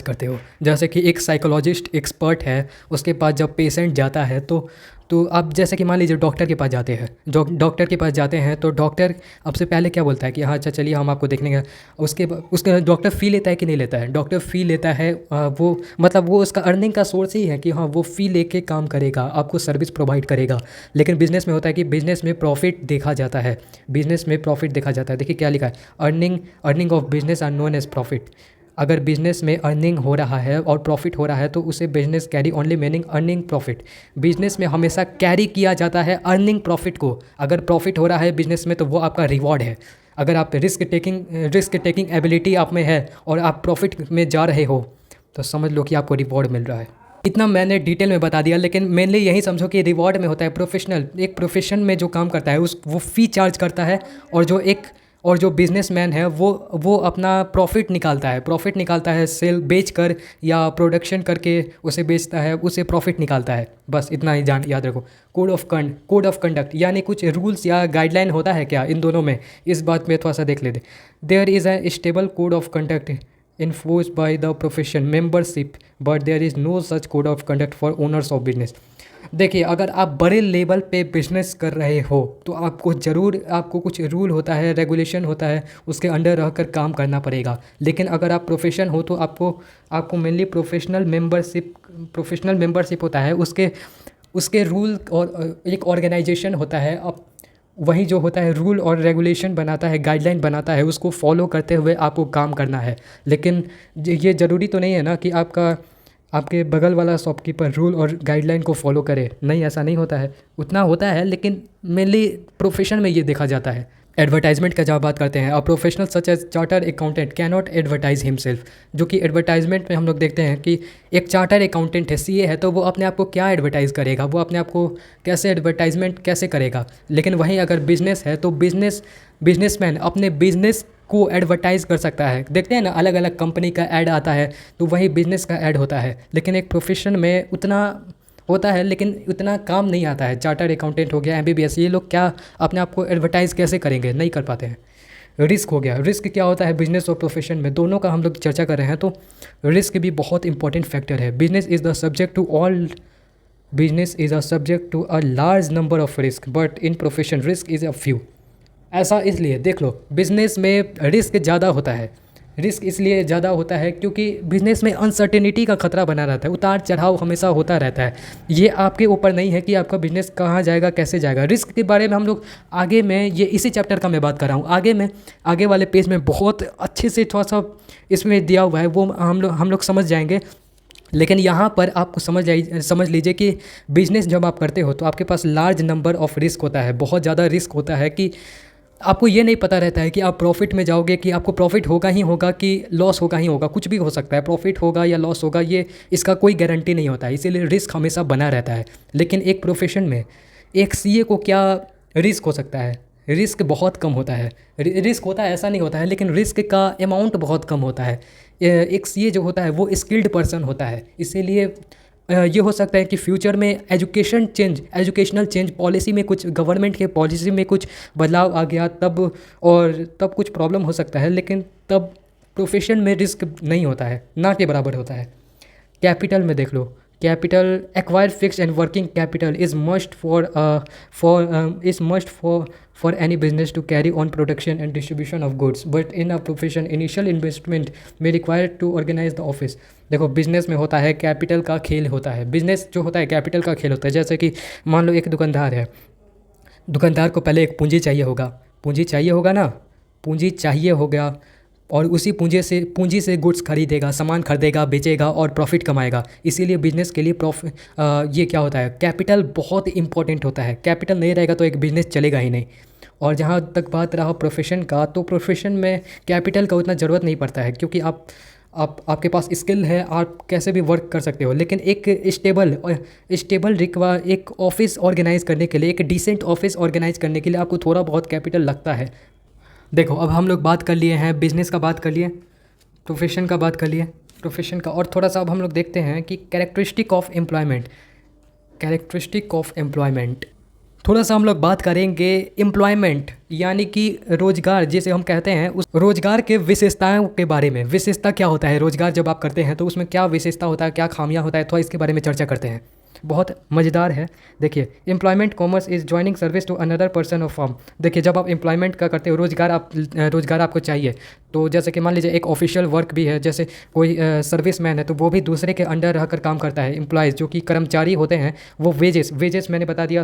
करते हो। जैसे कि एक साइकोलॉजिस्ट एक्सपर्ट है, उसके पास जब पेशेंट जाता है तो आप जैसे कि मान लीजिए डॉक्टर के पास जाते हैं, डॉक्टर के पास जाते हैं तो डॉक्टर आपसे पहले क्या बोलता है कि हाँ अच्छा चलिए हम आपको देखने का, उसके डॉक्टर फ़ी लेता है कि नहीं लेता है? डॉक्टर फ़ी लेता है। वो मतलब वो उसका अर्निंग का सोर्स ही है कि हाँ वो फ़ी लेके काम करेगा, आपको सर्विस प्रोवाइड करेगा। लेकिन बिज़नेस में होता है कि बिज़नेस में प्रॉफिट देखा जाता है, देखिए क्या लिखा है, earning of business are known as profit. अगर बिज़नेस में अर्निंग हो रहा है और प्रॉफिट हो रहा है तो उसे business carry only meaning earning profit. Business में हमेशा कैरी किया जाता है अर्निंग प्रॉफिट को। अगर प्रॉफिट हो रहा है बिजनेस में तो वो आपका रिवॉर्ड है। अगर आप रिस्क टेकिंग एबिलिटी आप में है और आप प्रॉफिट में जा रहे हो तो समझ लो कि आपको रिवॉर्ड मिल रहा है। इतना मैंने डिटेल में बता दिया, लेकिन मेनली यही समझो कि रिवॉर्ड में होता है प्रोफेशनल, एक प्रोफेशन में जो काम करता है वो फ़ी चार्ज करता है, और जो बिजनेसमैन है वो अपना प्रॉफिट निकालता है सेल बेच कर या प्रोडक्शन करके उसे बेचता है, उसे प्रॉफिट निकालता है। बस इतना ही याद रखो। कोड ऑफ कंडक्ट यानी कुछ रूल्स या गाइडलाइन होता है क्या इन दोनों में, इस बात में थोड़ा सा देख लेते। There is a stable code of conduct enforced by the profession membership but there is no such code of conduct for owners of business। देखिए अगर आप बड़े लेवल पे बिजनेस कर रहे हो तो आपको कुछ रूल होता है, रेगुलेशन होता है, उसके अंडर रहकर काम करना पड़ेगा। लेकिन अगर आप प्रोफेशन हो तो आपको मेनली प्रोफेशनल मेंबरशिप होता है, उसके रूल और एक ऑर्गेनाइजेशन होता है। अब वही जो होता है रूल और रेगुलेशन बनाता है, गाइडलाइन बनाता है, उसको फॉलो करते हुए आपको काम करना है। लेकिन ये ज़रूरी तो नहीं है ना कि आपके बगल वाला शॉपकीपर रूल और गाइडलाइन को फॉलो करे, नहीं ऐसा नहीं होता है। उतना होता है लेकिन मेनली प्रोफेशन में ये देखा जाता है। एडवर्टाइजमेंट का जब बात करते हैं, a professional such as charter accountant can not advertise himself. जो कि एडवर्टाइजमेंट में हम लोग देखते हैं कि एक चार्टर अकाउंटेंट है, सीए है, तो वो अपने आप को क्या एडवर्टाइज़ करेगा, वो अपने आप को कैसे एडवर्टाइजमेंट कैसे करेगा। लेकिन वहीं अगर बिजनेस है तो बिजनेसमैन अपने बिजनेस को एडवर्टाइज़ कर सकता है। देखते हैं ना, अलग अलग कंपनी का ऐड आता है तो वही बिजनेस का ऐड होता है। लेकिन एक प्रोफेशन में उतना होता है लेकिन उतना काम नहीं आता है। चार्टर्ड अकाउंटेंट हो गया, एमबीबीएस, ये लोग क्या अपने आप को एडवर्टाइज़ कैसे करेंगे, नहीं कर पाते हैं। रिस्क हो गया, रिस्क क्या होता है बिजनेस और प्रोफेशन में, दोनों का हम लोग चर्चा कर रहे हैं। तो रिस्क भी बहुत इंपॉर्टेंट फैक्टर है। Business is a subject to a large number of risk but in profession risk is a few. ऐसा इसलिए देख लो, बिजनेस में रिस्क ज़्यादा होता है। रिस्क इसलिए ज़्यादा होता है क्योंकि बिजनेस में अनसर्टेनिटी का खतरा बना रहता है, उतार चढ़ाव हमेशा होता रहता है। ये आपके ऊपर नहीं है कि आपका बिजनेस कहाँ जाएगा, कैसे जाएगा। रिस्क के बारे में हम लोग आगे में, ये इसी चैप्टर का मैं बात कर रहा हूँ, आगे में आगे वाले पेज में बहुत अच्छे से थोड़ा सा इसमें दिया हुआ है, वो हम लोग समझ जाएंगे। लेकिन यहाँ पर आपको समझ लीजिए कि बिजनेस जब आप करते हो तो आपके पास लार्ज नंबर ऑफ रिस्क होता है, बहुत ज़्यादा रिस्क होता है कि आपको ये नहीं पता रहता है कि आप प्रॉफिट में जाओगे, कि आपको प्रॉफिट होगा ही होगा कि लॉस होगा ही होगा। कुछ भी हो सकता है, प्रॉफिट होगा या लॉस होगा, ये इसका कोई गारंटी नहीं होता है, इसीलिए रिस्क हमेशा बना रहता है। लेकिन एक प्रोफेशन में एक सीए को क्या रिस्क हो सकता है, रिस्क बहुत कम होता है। रिस्क होता है ऐसा नहीं होता है, लेकिन रिस्क का अमाउंट बहुत कम होता है। एक सीए जो होता है वो स्किल्ड पर्सन होता है, इसीलिए ये हो सकता है कि फ्यूचर में एजुकेशनल चेंज, पॉलिसी में कुछ, गवर्नमेंट के पॉलिसी में कुछ बदलाव आ गया तब कुछ प्रॉब्लम हो सकता है। लेकिन तब प्रोफेशन में रिस्क नहीं होता है, ना के बराबर होता है। कैपिटल में देख लो, capital acquire fixed and working capital is must for any business to carry on production and distribution of goods but in a profession initial investment may required to organise the office. देखो, business में होता है capital का खेल होता है, business जो होता है कैपिटल का खेल होता है। जैसे कि मान लो एक दुकानदार है, दुकानदार को पहले एक पूंजी चाहिए होगा ना, पूंजी चाहिए होगा, और उसी पूंजी से गुड्स खरीदेगा, सामान खरीदेगा, बेचेगा और प्रॉफिट कमाएगा। इसीलिए बिजनेस के लिए ये क्या होता है, कैपिटल बहुत इंपॉर्टेंट होता है। कैपिटल नहीं रहेगा तो एक बिजनेस चलेगा ही नहीं। और जहाँ तक बात रहा प्रोफेशन का, तो प्रोफेशन में कैपिटल का उतना ज़रूरत नहीं पड़ता है, क्योंकि आपके पास स्किल है, आप कैसे भी वर्क कर सकते हो। लेकिन एक एक ऑफिस ऑर्गेनाइज करने के लिए, एक डिसेंट ऑफिस ऑर्गेनाइज करने के लिए आपको थोड़ा बहुत कैपिटल लगता है। देखो, अब हम लोग बात कर लिए हैं बिजनेस का, बात कर लिए प्रोफेशन का, बात कर लिए प्रोफेशन का, और थोड़ा सा अब हम लोग देखते हैं कि कैरेक्टरिस्टिक ऑफ एम्प्लॉयमेंट। थोड़ा सा हम लोग बात करेंगे एम्प्लॉयमेंट यानी कि रोजगार जिसे हम कहते हैं, उस रोजगार के विशेषताओं के बारे में। विशेषता क्या होता है, रोजगार जब आप करते हैं तो उसमें क्या विशेषता होता है, क्या खामियां होता है, थोड़ा इसके बारे में चर्चा करते हैं। बहुत मज़ेदार है। देखिए, employment commerce is joining service to another person of firm. देखिए, जब आप एम्प्लॉयमेंट का करते हो, रोजगार आपको चाहिए, तो जैसे कि मान लीजिए एक ऑफिशियल वर्क भी है, जैसे कोई सर्विसमैन है तो वो भी दूसरे के अंडर रहकर काम करता है। एम्प्लॉयज़ जो कि कर्मचारी होते हैं, वो वेजेस मैंने बता दिया,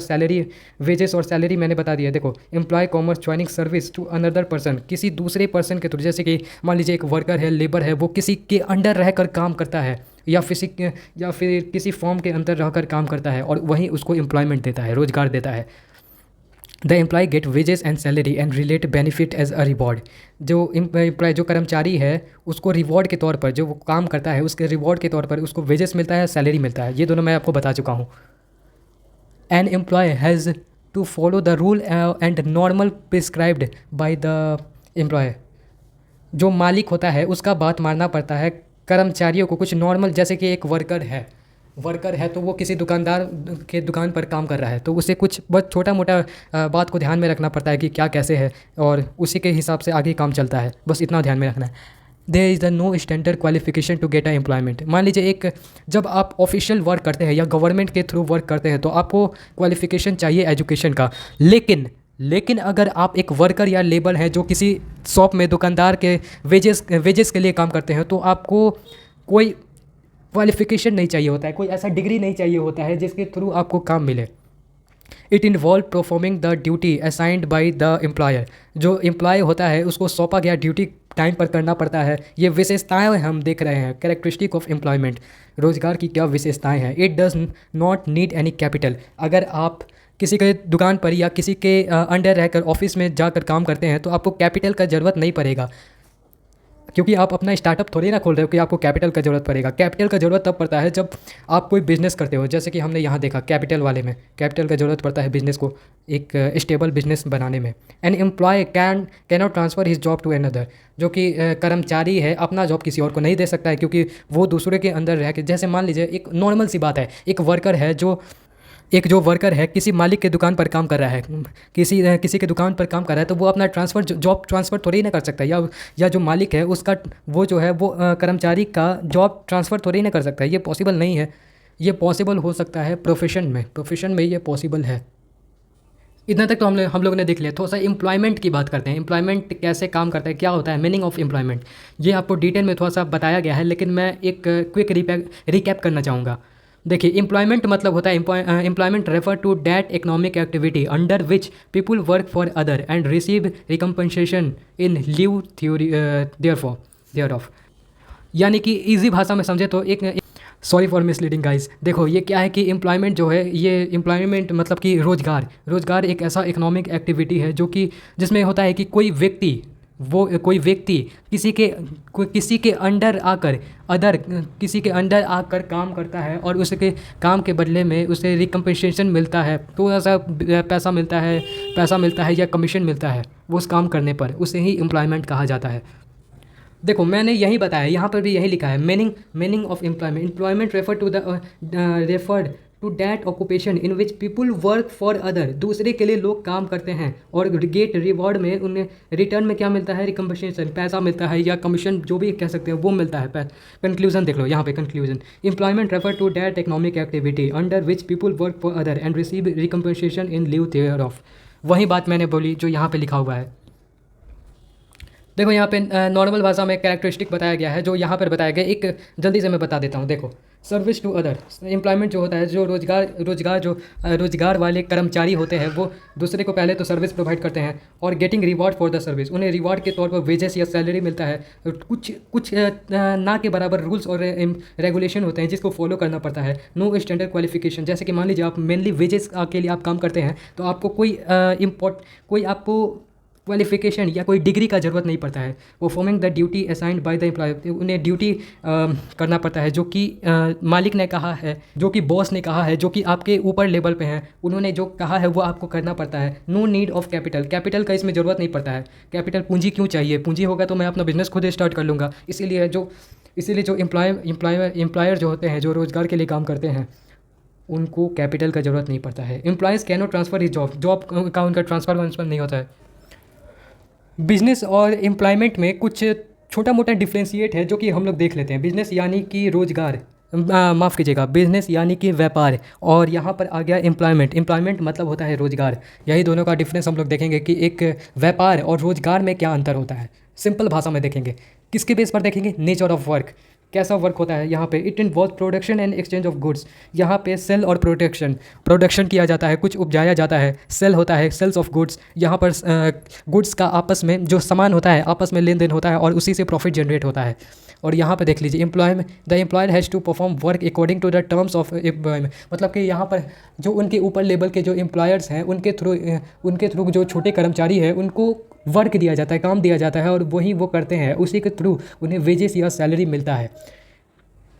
वेजेस और सैलरी मैंने बता दिया। देखो, employ commerce joining service to another person, किसी दूसरे पर्सन के थ्रू, जैसे कि मान लीजिए एक वर्कर है, लेबर है, वो किसी के अंडर रहकर काम करता है, या फिर किसी फॉर्म के अंदर रहकर काम करता है, और वहीं उसको एम्प्लॉयमेंट देता है, रोजगार देता है। The employ get wages and salary and relate benefit as a reward. जो कर्मचारी है उसको रिवॉर्ड के तौर पर, जो वो काम करता है उसके रिवॉर्ड के तौर पर उसको वेजेस मिलता है, सैलरी मिलता है। ये दोनों मैं आपको बता चुका हूँ। An employ has to follow the rule and normal prescribed by the employ. जो मालिक होता है उसका बात मानना पड़ता है कर्मचारियों को, कुछ नॉर्मल, जैसे कि एक वर्कर है तो वो किसी दुकानदार के दुकान पर काम कर रहा है, तो उसे कुछ बहुत छोटा मोटा बात को ध्यान में रखना पड़ता है कि क्या कैसे है, और उसी के हिसाब से आगे काम चलता है। बस इतना ध्यान में रखना है। There is the no standard qualification to get a employment. मान लीजिए जब आप ऑफिशियल वर्क करते हैं या गवर्नमेंट के थ्रू वर्क करते हैं तो आपको क्वालिफिकेशन चाहिए एजुकेशन का। लेकिन अगर आप एक वर्कर या लेबर हैं जो किसी शॉप में दुकानदार के वेजेस के लिए काम करते हैं, तो आपको कोई क्वालिफिकेशन नहीं चाहिए होता है, कोई ऐसा डिग्री नहीं चाहिए होता है जिसके थ्रू आपको काम मिले। It involve performing the duty assigned by the employer. जो एम्प्लॉय होता है उसको सौंपा गया ड्यूटी टाइम पर करना पड़ता है। ये विशेषताएं हम देख रहे हैं, कैरेक्टरिस्टिक ऑफ एम्प्लॉयमेंट, रोजगार की क्या विशेषताएं हैं। It does not need any capital. अगर आप किसी के दुकान पर या किसी के अंडर रहकर ऑफिस में जाकर काम करते हैं तो आपको कैपिटल का ज़रूरत नहीं पड़ेगा, क्योंकि आप अपना स्टार्टअप थोड़ी ना खोल रहे हो कि आपको कैपिटल का ज़रूरत पड़ेगा। कैपिटल का ज़रूरत तब पड़ता है जब आप कोई बिज़नेस करते हो, जैसे कि हमने यहाँ देखा कैपिटल वाले में कैपिटल का ज़रूरत पड़ता है बिज़नेस को एक स्टेबल बिजनेस बनाने में। An employ cannot transfer his job to another. जो कि कर्मचारी है अपना जॉब किसी और को नहीं दे सकता है, क्योंकि वो दूसरे के अंदर रह के, जैसे मान लीजिए एक नॉर्मल सी बात है, एक वर्कर है किसी मालिक के दुकान पर काम कर रहा है, किसी के दुकान पर काम कर रहा है, तो वो अपना जॉब ट्रांसफ़र थोड़ी ना कर सकता है, या जो मालिक है उसका वो जो है वो कर्मचारी का जॉब ट्रांसफ़र थोड़ी ना कर सकता है। ये पॉसिबल नहीं है। ये पॉसिबल हो सकता है प्रोफेशन में ये पॉसिबल है। इतना तक तो हम लोगों ने देख लिया। थोड़ा सा एम्प्लॉयमेंट की बात करते हैं। एम्प्लॉयमेंट कैसे काम करता है, क्या होता है, मीनिंग ऑफ एम्प्लॉयमेंट। ये आपको डिटेल में थोड़ा सा बताया गया है, लेकिन मैं एक क्विक रिकैप करना चाहूँगा। देखिए, एम्प्लॉयमेंट मतलब होता है employment refer to that economic activity under which people work for other and receive recompensation in lieu theory thereof. यानी कि इजी भाषा में समझे तो एक, सॉरी फॉर मिसलीडिंग गाइस। देखो ये क्या है कि एम्प्लॉयमेंट जो है, ये एम्प्लॉयमेंट मतलब कि रोज़गार एक ऐसा इकोनॉमिक एक्टिविटी है जो कि जिसमें होता है कि कोई व्यक्ति किसी के अंडर आकर काम करता है और उसके काम के बदले में उसे रिकम्पनसेशन मिलता है, थोड़ा सा पैसा मिलता है या कमीशन मिलता है वो उस काम करने पर, उसे ही एम्प्लॉयमेंट कहा जाता है। देखो मैंने यही बताया, यहाँ पर भी यही लिखा है, meaning of employment referred to that occupation in which people work for other. दूसरे के लिए लोग काम करते हैं और गेट रिवॉर्ड में उन्हें रिटर्न में क्या मिलता है, रिकम्पनसेशन, पैसा मिलता है या कमीशन जो भी कह सकते हैं वो मिलता है। कंक्लूजन देख लो यहाँ पे, conclusion, employment refer to that economic activity under which people work for other and receive recompensation in lieu thereof. वही बात मैंने बोली जो यहाँ पे लिखा हुआ है। देखो यहाँ पे नॉर्मल भाषा में कैरेक्टरिस्टिक बताया गया है, जो यहाँ पर बताया गया एक जल्दी से मैं बता देता हूँ। देखो, सर्विस टू अदर, एम्प्लॉयमेंट जो होता है, जो रोजगार वाले कर्मचारी होते हैं वो दूसरे को पहले तो सर्विस प्रोवाइड करते हैं और getting reward for the service, उन्हें रिवॉर्ड के तौर पर वेजेस या सैलरी मिलता है। कुछ ना के बराबर रूल्स और रेगुलेशन होते हैं जिसको फॉलो करना पड़ता है। नो स्टैंडर्ड क्वालिफिकेशन, जैसे कि मान लीजिए आप मेनली वेजेस के लिए आप काम करते हैं तो आपको कोई आपको क्वालिफिकेशन या कोई डिग्री का ज़रूरत नहीं पड़ता है। Performing the duty assigned by the employ, उन्हें ड्यूटी करना पड़ता है जो कि मालिक ने कहा है, जो कि बॉस ने कहा है, जो कि आपके ऊपर लेवल पे हैं, उन्होंने जो कहा है वो आपको करना पड़ता है। नो नीड ऑफ कैपिटल का इसमें ज़रूरत नहीं पड़ता है। कैपिटल, पूंजी क्यों चाहिए, पूंजी होगा तो मैं अपना बिजनेस खुद स्टार्ट कर लूँगा। इसीलिए जो एम्प्लॉयर जो होते हैं, जो रोज़गार के लिए काम करते हैं, उनको कैपिटल का ज़रूरत नहीं पड़ता है। Employees can not transfer his job का उनका ट्रांसफ़र नहीं होता है। बिजनेस और एम्प्लॉयमेंट में कुछ छोटा मोटा डिफ्रेंशिएट है जो कि हम लोग देख लेते हैं। बिजनेस यानी कि रोजगार, माफ़ कीजिएगा, बिजनेस यानी कि व्यापार, और यहाँ पर आ गया एम्प्लॉयमेंट मतलब होता है रोजगार। यही दोनों का डिफरेंस हम लोग देखेंगे कि एक व्यापार और रोजगार में क्या अंतर होता है। सिंपल भाषा में देखेंगे, किसके बेस पर देखेंगे, नेचर ऑफ वर्क, कैसा वर्क होता है। यहाँ पे it involve production and exchange of goods, यहाँ पे सेल और प्रोडक्शन किया जाता है, कुछ उपजाया जाता है। सेल होता है, सेल्स ऑफ गुड्स, यहाँ पर गुड्स का आपस में जो सामान होता है आपस में लेन देन होता है और उसी से प्रॉफिट जनरेट होता है। और यहाँ पे देख लीजिए, the employer has to perform work according to the terms of employment, मतलब कि यहाँ पर जो उनके ऊपर लेवल के जो एम्प्लॉयर्स हैं उनके थ्रू जो छोटे कर्मचारी हैं उनको वर्क दिया जाता है, काम दिया जाता है और वही वो करते हैं, उसी के थ्रू उन्हें वेजेस या सैलरी मिलता है।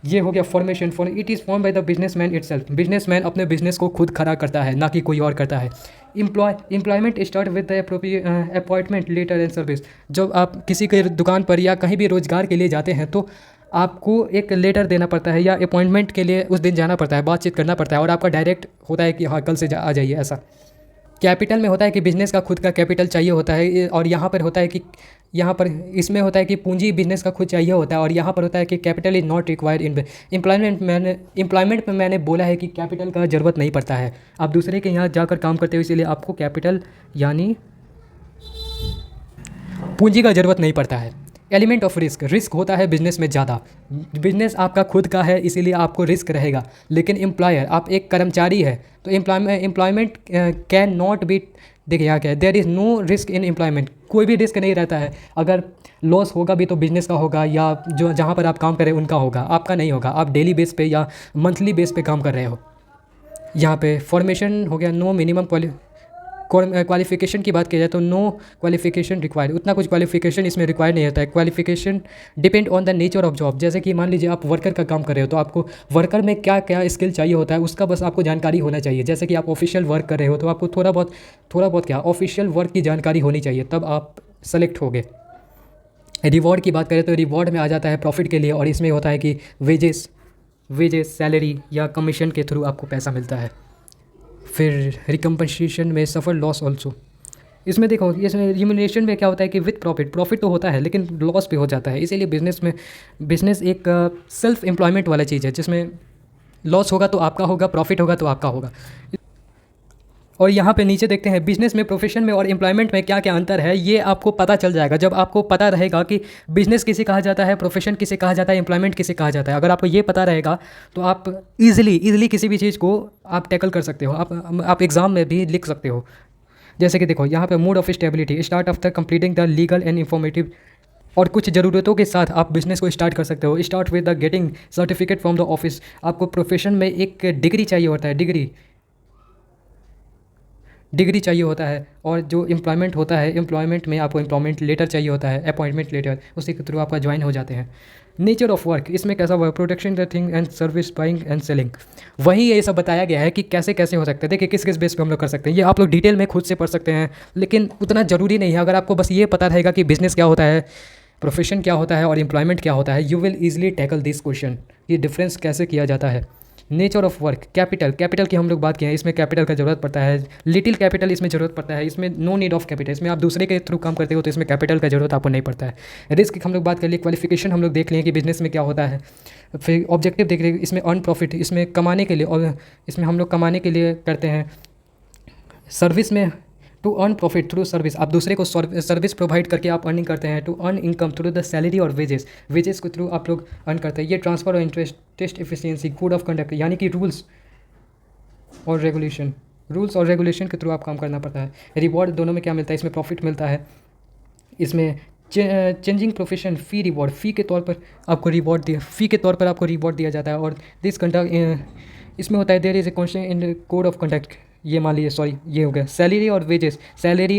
ये हो गया formation. It is form by the businessman itself, businessman अपने बिजनेस को खुद खड़ा करता है, ना कि कोई और करता है। Employment start with the appointment letter and service, जब आप किसी के दुकान पर या कहीं भी रोजगार के लिए जाते हैं तो आपको एक लेटर देना पड़ता है या अपॉइंटमेंट के लिए उस दिन जाना पड़ता है, बातचीत करना पड़ता है और आपका डायरेक्ट होता है कि हाँ कल से आ जाइए। ऐसा कैपिटल में होता है कि बिज़नेस का खुद का कैपिटल चाहिए होता है, और यहाँ पर होता है कि इसमें होता है कि पूंजी बिजनेस का खुद चाहिए होता है, और यहाँ पर होता है कि capital is not required in employment में मैंने बोला है कि कैपिटल का ज़रूरत नहीं पड़ता है। आप दूसरे के यहाँ जाकर काम करते हो इसीलिए आपको कैपिटल यानी पूंजी का ज़रूरत नहीं पड़ता है। एलिमेंट ऑफ रिस्क होता है बिजनेस में ज़्यादा। बिजनेस आपका खुद का है इसीलिए आपको रिस्क रहेगा, लेकिन एम्प्लॉयर, आप एक कर्मचारी है तो एम्प्लॉयमेंट कैन नॉट बी, देखिए यहाँ क्या है, there is no risk in employment, कोई भी रिस्क नहीं रहता है। अगर लॉस होगा भी तो बिज़नेस का होगा या जो जहाँ पर आप काम कर रहे हैं उनका होगा, आपका नहीं होगा। आप डेली बेस पे या मंथली बेस पे काम कर रहे हो। यहाँ पे फॉर्मेशन हो गया, नो मिनिमम क्वालिफिकेशन की बात की जाए तो नो क्वालिफिकेशन रिक्वायर्ड, उतना कुछ क्वालिफिकेशन इसमें रिक्वायर्ड नहीं होता है। Qualification depend on the nature of job. जैसे कि मान लीजिए आप वर्कर का काम कर रहे हो तो आपको वर्कर में क्या क्या स्किल चाहिए होता है उसका बस आपको जानकारी होना चाहिए। जैसे कि आप ऑफिशियल वर्क कर रहे हो तो आपको थोड़ा बहुत क्या ऑफिशियल वर्क की जानकारी होनी चाहिए, तब आप सेलेक्ट होगे। रिवॉर्ड की बात करें तो रिवॉर्ड में आ जाता है प्रॉफिट के लिए, और इसमें होता है कि वेजेस सैलरी या कमीशन के थ्रू आपको पैसा मिलता है। फिर रिकम्पनसेशन में सफ़र लॉस ऑल्सो। इसमें देखो, इसमें रिम्यूनरेशन में क्या होता है कि विथ प्रॉफिट तो होता है लेकिन लॉस भी हो जाता है। इसीलिए बिज़नेस एक सेल्फ एम्प्लॉयमेंट वाला चीज़ है जिसमें लॉस होगा तो आपका होगा, प्रॉफिट होगा तो आपका होगा। और यहाँ पे नीचे देखते हैं बिज़नेस में, प्रोफेशन में और एम्प्लॉयमेंट में क्या क्या अंतर है, ये आपको पता चल जाएगा जब आपको पता रहेगा कि बिज़नेस किसे कहा जाता है, प्रोफेशन किसे कहा जाता है, एम्प्लॉयमेंट किसे कहा जाता है। अगर आपको ये पता रहेगा तो आप ईजिली किसी भी चीज़ को आप टैकल कर सकते हो, आप एग्ज़ाम में भी लिख सकते हो। जैसे कि देखो यहाँ पे mode of stability, start after completing the legal and informative, और कुछ ज़रूरतों के साथ आप बिज़नेस को स्टार्ट कर सकते हो। Start with the getting certificate from the office. आपको प्रोफेशन में एक डिग्री चाहिए होता है, डिग्री चाहिए होता है। और जो एम्प्लॉयमेंट होता है, एम्प्लॉयमेंट में आपको एम्प्लॉयमेंट लेटर चाहिए होता है, अपॉइंटमेंट लेटर, उसी के थ्रू आपका ज्वाइन हो जाते हैं। नेचर ऑफ वर्क, इसमें कैसा work, production the thing and service, buying and selling. वहीं ये सब बताया गया है कि कैसे कैसे हो सकता है। देखिए किस बेस पे हम लोग कर सकते हैं, ये आप लोग डिटेल में खुद से पढ़ सकते हैं, लेकिन उतना ज़रूरी नहीं है। अगर आपको बस ये पता रहेगा कि बिज़नेस क्या होता है, प्रोफेशन क्या होता है और एम्प्लॉयमेंट क्या होता है, you will easily tackle this question, ये डिफरेंस कैसे किया जाता है। नेचर ऑफ वर्क, कैपिटल की हम लोग बात किए हैं, इसमें कैपिटल का ज़रूरत पड़ता है। लिटिल कैपिटल इसमें ज़रूरत पड़ता है, इसमें नो नीड ऑफ कैपिटल। इसमें आप दूसरे के थ्रू काम करते हो तो इसमें कैपिटल का ज़रूरत आपको नहीं पड़ता है। रिस्क हम लोग बात कर लिए, क्वालिफिकेशन हम लोग देख लिए कि बिज़नेस में क्या होता है। फिर ऑब्जेक्टिव देख रहे, इसमें अर्न प्रॉफिट, इसमें कमाने के लिए, और इसमें हम लोग कमाने के लिए करते हैं। सर्विस में to earn profit through service, आप दूसरे को सर्विस प्रोवाइड करके आप अर्निंग करते हैं। To earn income through the salary और वेजेस के थ्रू आप लोग अर्न करते हैं। ये ट्रांसफर और interest, test efficiency, code of conduct, यानी कि रूल्स और रेगुलेशन के थ्रू आप काम करना पड़ता है। रिवॉर्ड दोनों में क्या मिलता है, इसमें प्रॉफिट मिलता है, इसमें चेंजिंग प्रोफेशन, फ़ी के तौर पर आपको रिवॉर्ड दिया जाता है। और दिस कंडक्ट, इसमें होता है there is a constant in code of conduct. ये मान लीजिए, ये हो गया सैलरी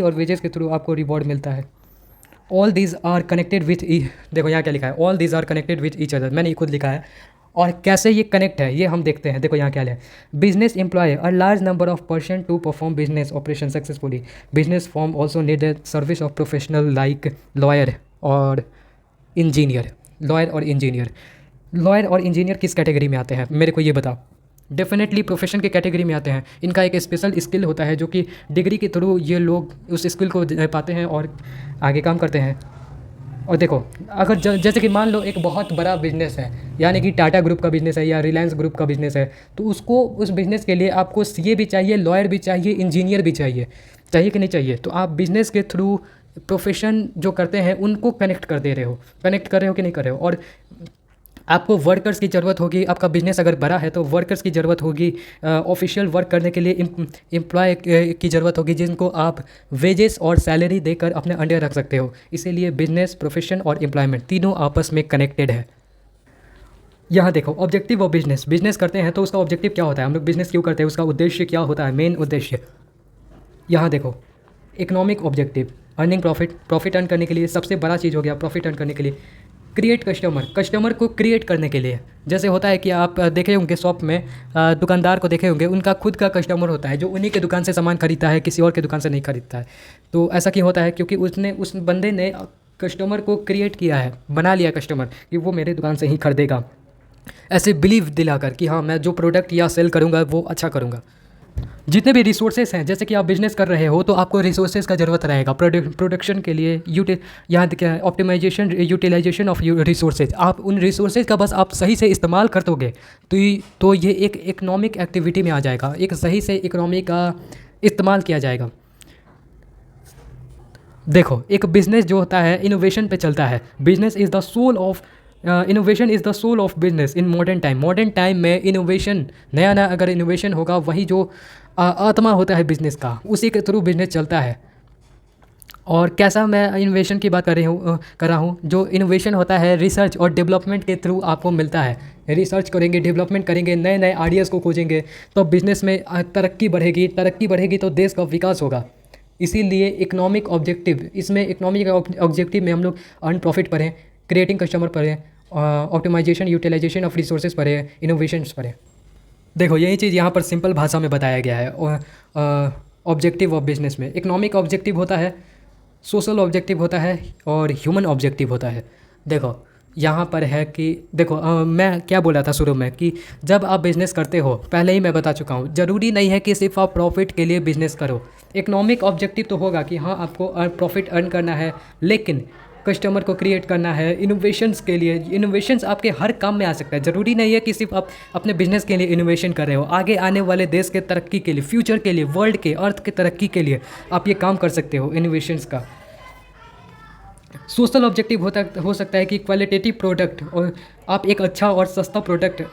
और वेजेस के थ्रू आपको रिवॉर्ड मिलता है। All these are connected with देखो यहाँ क्या लिखा है, all these are connected with each other, मैंने खुद लिखा है। और कैसे ये कनेक्ट है ये हम देखते हैं। देखो यहाँ क्या है, business employ a large number of person to perform business operation successfully. Business form also need service of professional like lawyer और इंजीनियर। लॉयर और इंजीनियर किस कैटेगरी में आते हैं, मेरे को ये बताओ। डेफिनेटली प्रोफेशन के कैटेगरी में आते हैं। इनका एक स्पेशल स्किल होता है जो कि डिग्री के थ्रू ये लोग उस स्किल को पाते हैं और आगे काम करते हैं। और देखो अगर जैसे कि मान लो एक बहुत बड़ा बिज़नेस है, यानी कि टाटा ग्रुप का बिज़नेस है या रिलायंस ग्रुप का बिज़नेस है, तो उसको उस बिज़नेस के लिए आपको सीए भी चाहिए, लॉयर भी चाहिए, इंजीनियर भी चाहिए कि नहीं चाहिए। तो आप बिज़नेस के थ्रू प्रोफेशन जो करते हैं उनको कनेक्ट कर रहे हो कि नहीं कर रहे हो। और आपको वर्कर्स की ज़रूरत होगी, आपका बिज़नेस अगर बड़ा है तो वर्कर्स की ज़रूरत होगी, ऑफिशियल वर्क करने के लिए एम्प्लॉय की ज़रूरत होगी जिनको आप वेजेस और सैलरी देकर अपने अंडर रख सकते हो। इसीलिए बिज़नेस, प्रोफेशन और एम्प्लॉयमेंट तीनों आपस में कनेक्टेड है। यहाँ देखो ऑब्जेक्टिव ऑफ बिज़नेस करते हैं तो उसका ऑब्जेक्टिव क्या होता है, हम लोग बिज़नेस क्यों करते हैं, उसका उद्देश्य क्या होता है, मेन उद्देश्य। यहाँ देखो economic objective, earning profit earn करने के लिए, सबसे बड़ा चीज़ हो गया प्रॉफिट अर्न करने के लिए। क्रिएट कस्टमर को क्रिएट करने के लिए, जैसे होता है कि आप देखे होंगे शॉप में दुकानदार को देखे होंगे, उनका खुद का कस्टमर होता है जो उन्हीं के दुकान से सामान खरीदता है, किसी और के दुकान से नहीं खरीदता है। तो ऐसा क्यों होता है, क्योंकि उस बंदे ने कस्टमर को क्रिएट किया है, बना लिया कस्टमर कि वो मेरे दुकान से ही खरीदेगा, ऐसे बिलीव दिलाकर कि हाँ मैं जो प्रोडक्ट या सेल करूँगा वो अच्छा करूँगा। जितने भी रिसोर्सेज हैं, जैसे कि आप बिज़नेस कर रहे हो तो आपको रिसोर्सेज का ज़रूरत रहेगा प्रोडक्शन के लिए। यहाँ क्या ऑप्टिमाइजेशन, यूटिलाइजेशन ऑफ रिसोर्सेज, आप उन रिसोर्सेज का बस आप सही से इस्तेमाल कर दोगे तो ये एक इकोनॉमिक एक्टिविटी में आ जाएगा, एक सही से इकोनॉमी का इस्तेमाल किया जाएगा। देखो एक बिज़नेस जो होता है इनोवेशन पे चलता है। Business is the soul of innovation is the soul of business in modern time में इनोवेशन, नया अगर इनोवेशन होगा वही जो आत्मा होता है बिज़नेस का, उसी के थ्रू बिज़नेस चलता है। और कैसा मैं इनोवेशन की बात कर रहा हूँ, जो इनोवेशन होता है रिसर्च और डेवलपमेंट के थ्रू आपको मिलता है। रिसर्च करेंगे, डेवलपमेंट करेंगे, नए नए आइडियाज़ को खोजेंगे, तो बिज़नेस में तरक्की बढ़ेगी तो देश का विकास होगा। इसीलिए इकोनॉमिक ऑब्जेक्टिव, इसमें इकोनॉमिक ऑब्जेक्टिव में हम लोग अर्न प्रॉफिट पढ़ें, क्रिएटिंग कस्टमर पढ़ें, ऑप्टिमाइजेशन यूटिलाइजेशन ऑफ रिसोर्सेज पढ़ें, इनोवेशंस पढ़ें। देखो यही चीज़ यहाँ पर सिंपल भाषा में बताया गया है। ऑब्जेक्टिव ऑफ बिजनेस में इकोनॉमिक ऑब्जेक्टिव होता है, सोशल ऑब्जेक्टिव होता है और ह्यूमन ऑब्जेक्टिव होता है। देखो यहाँ पर है कि देखो मैं क्या बोल रहा था शुरू में कि जब आप बिज़नेस करते हो, पहले ही मैं बता चुका हूँ, ज़रूरी नहीं है कि सिर्फ आप प्रॉफिट के लिए बिज़नेस करो। इकोनॉमिक ऑब्जेक्टिव तो होगा कि हाँ आपको प्रॉफिट अर्न करना है, लेकिन कस्टमर को क्रिएट करना है इनोवेशंस के लिए। इनोवेशंस आपके हर काम में आ सकता है, ज़रूरी नहीं है कि सिर्फ आप अपने बिजनेस के लिए इनोवेशन कर रहे हो। आगे आने वाले देश के तरक्की के लिए, फ्यूचर के लिए, वर्ल्ड के अर्थ के तरक्की के लिए आप ये काम कर सकते हो इनोवेशंस का। सोशल ऑब्जेक्टिव हो सकता है कि क्वालिटेटिव प्रोडक्ट, और आप एक अच्छा और सस्ता प्रोडक्ट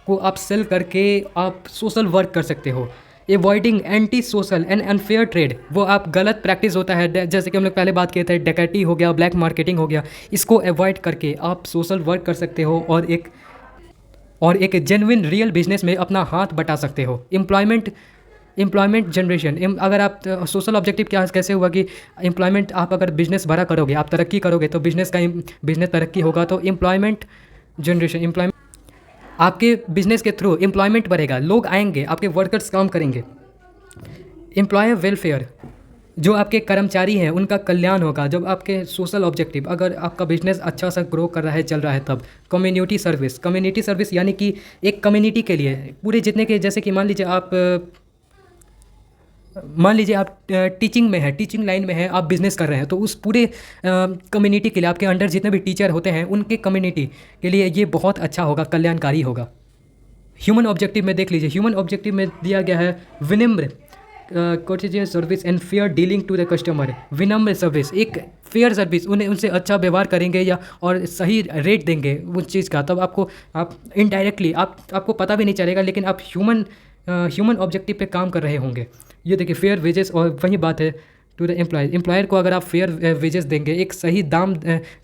को आप सेल करके आप सोशल वर्क कर सकते हो। Avoiding anti social and unfair trade, वो आप गलत प्रैक्टिस होता है, जैसे कि हम लोग पहले बात किए थे, डकैती हो गया, ब्लैक मार्केटिंग हो गया, इसको अवॉइड करके आप सोशल वर्क कर सकते हो और एक जेन्युइन रियल बिजनेस में अपना हाथ बटा सकते हो। एम्प्लॉयमेंट जनरेशन, अगर आप सोशल ऑब्जेक्टिव क्या कैसे हुआ कि एम्प्लॉयमेंट, आप अगर बिज़नेस बड़ा करोगे, आप तरक्की करोगे तो बिज़नेस तरक्की होगा, तो एम्प्लॉयमेंट जनरेशन, एम्प्लॉयमेंट आपके बिज़नेस के थ्रू एम्प्लॉयमेंट बढ़ेगा, लोग आएंगे, आपके वर्कर्स काम करेंगे। एम्प्लॉयर वेलफेयर, जो आपके कर्मचारी हैं उनका कल्याण होगा जब आपके सोशल ऑब्जेक्टिव, अगर आपका बिजनेस अच्छा सा ग्रो कर रहा है, चल रहा है तब। कम्युनिटी सर्विस यानी कि एक कम्युनिटी के लिए पूरे जितने के, जैसे कि मान लीजिए आप टीचिंग में है, टीचिंग लाइन में है, आप बिज़नेस कर रहे हैं, तो उस पूरे कम्युनिटी के लिए, आपके अंडर जितने भी टीचर होते हैं उनके कम्युनिटी के लिए ये बहुत अच्छा होगा, कल्याणकारी होगा। ह्यूमन ऑब्जेक्टिव में देख लीजिए, ह्यूमन ऑब्जेक्टिव में दिया गया है विनम्र, courteous service and fair dealing to the customer. विनम्र सर्विस, एक फेयर सर्विस, उनसे अच्छा व्यवहार करेंगे या और सही रेट देंगे उस चीज़ का, तब आप इनडायरेक्टली आपको पता भी नहीं चलेगा, लेकिन आप ह्यूमन ऑब्जेक्टिव पे काम कर रहे होंगे। ये देखिए फेयर वेजेस, और वही बात है टू द एम्प्लॉयर को अगर आप फेयर वेजेस देंगे, एक सही दाम,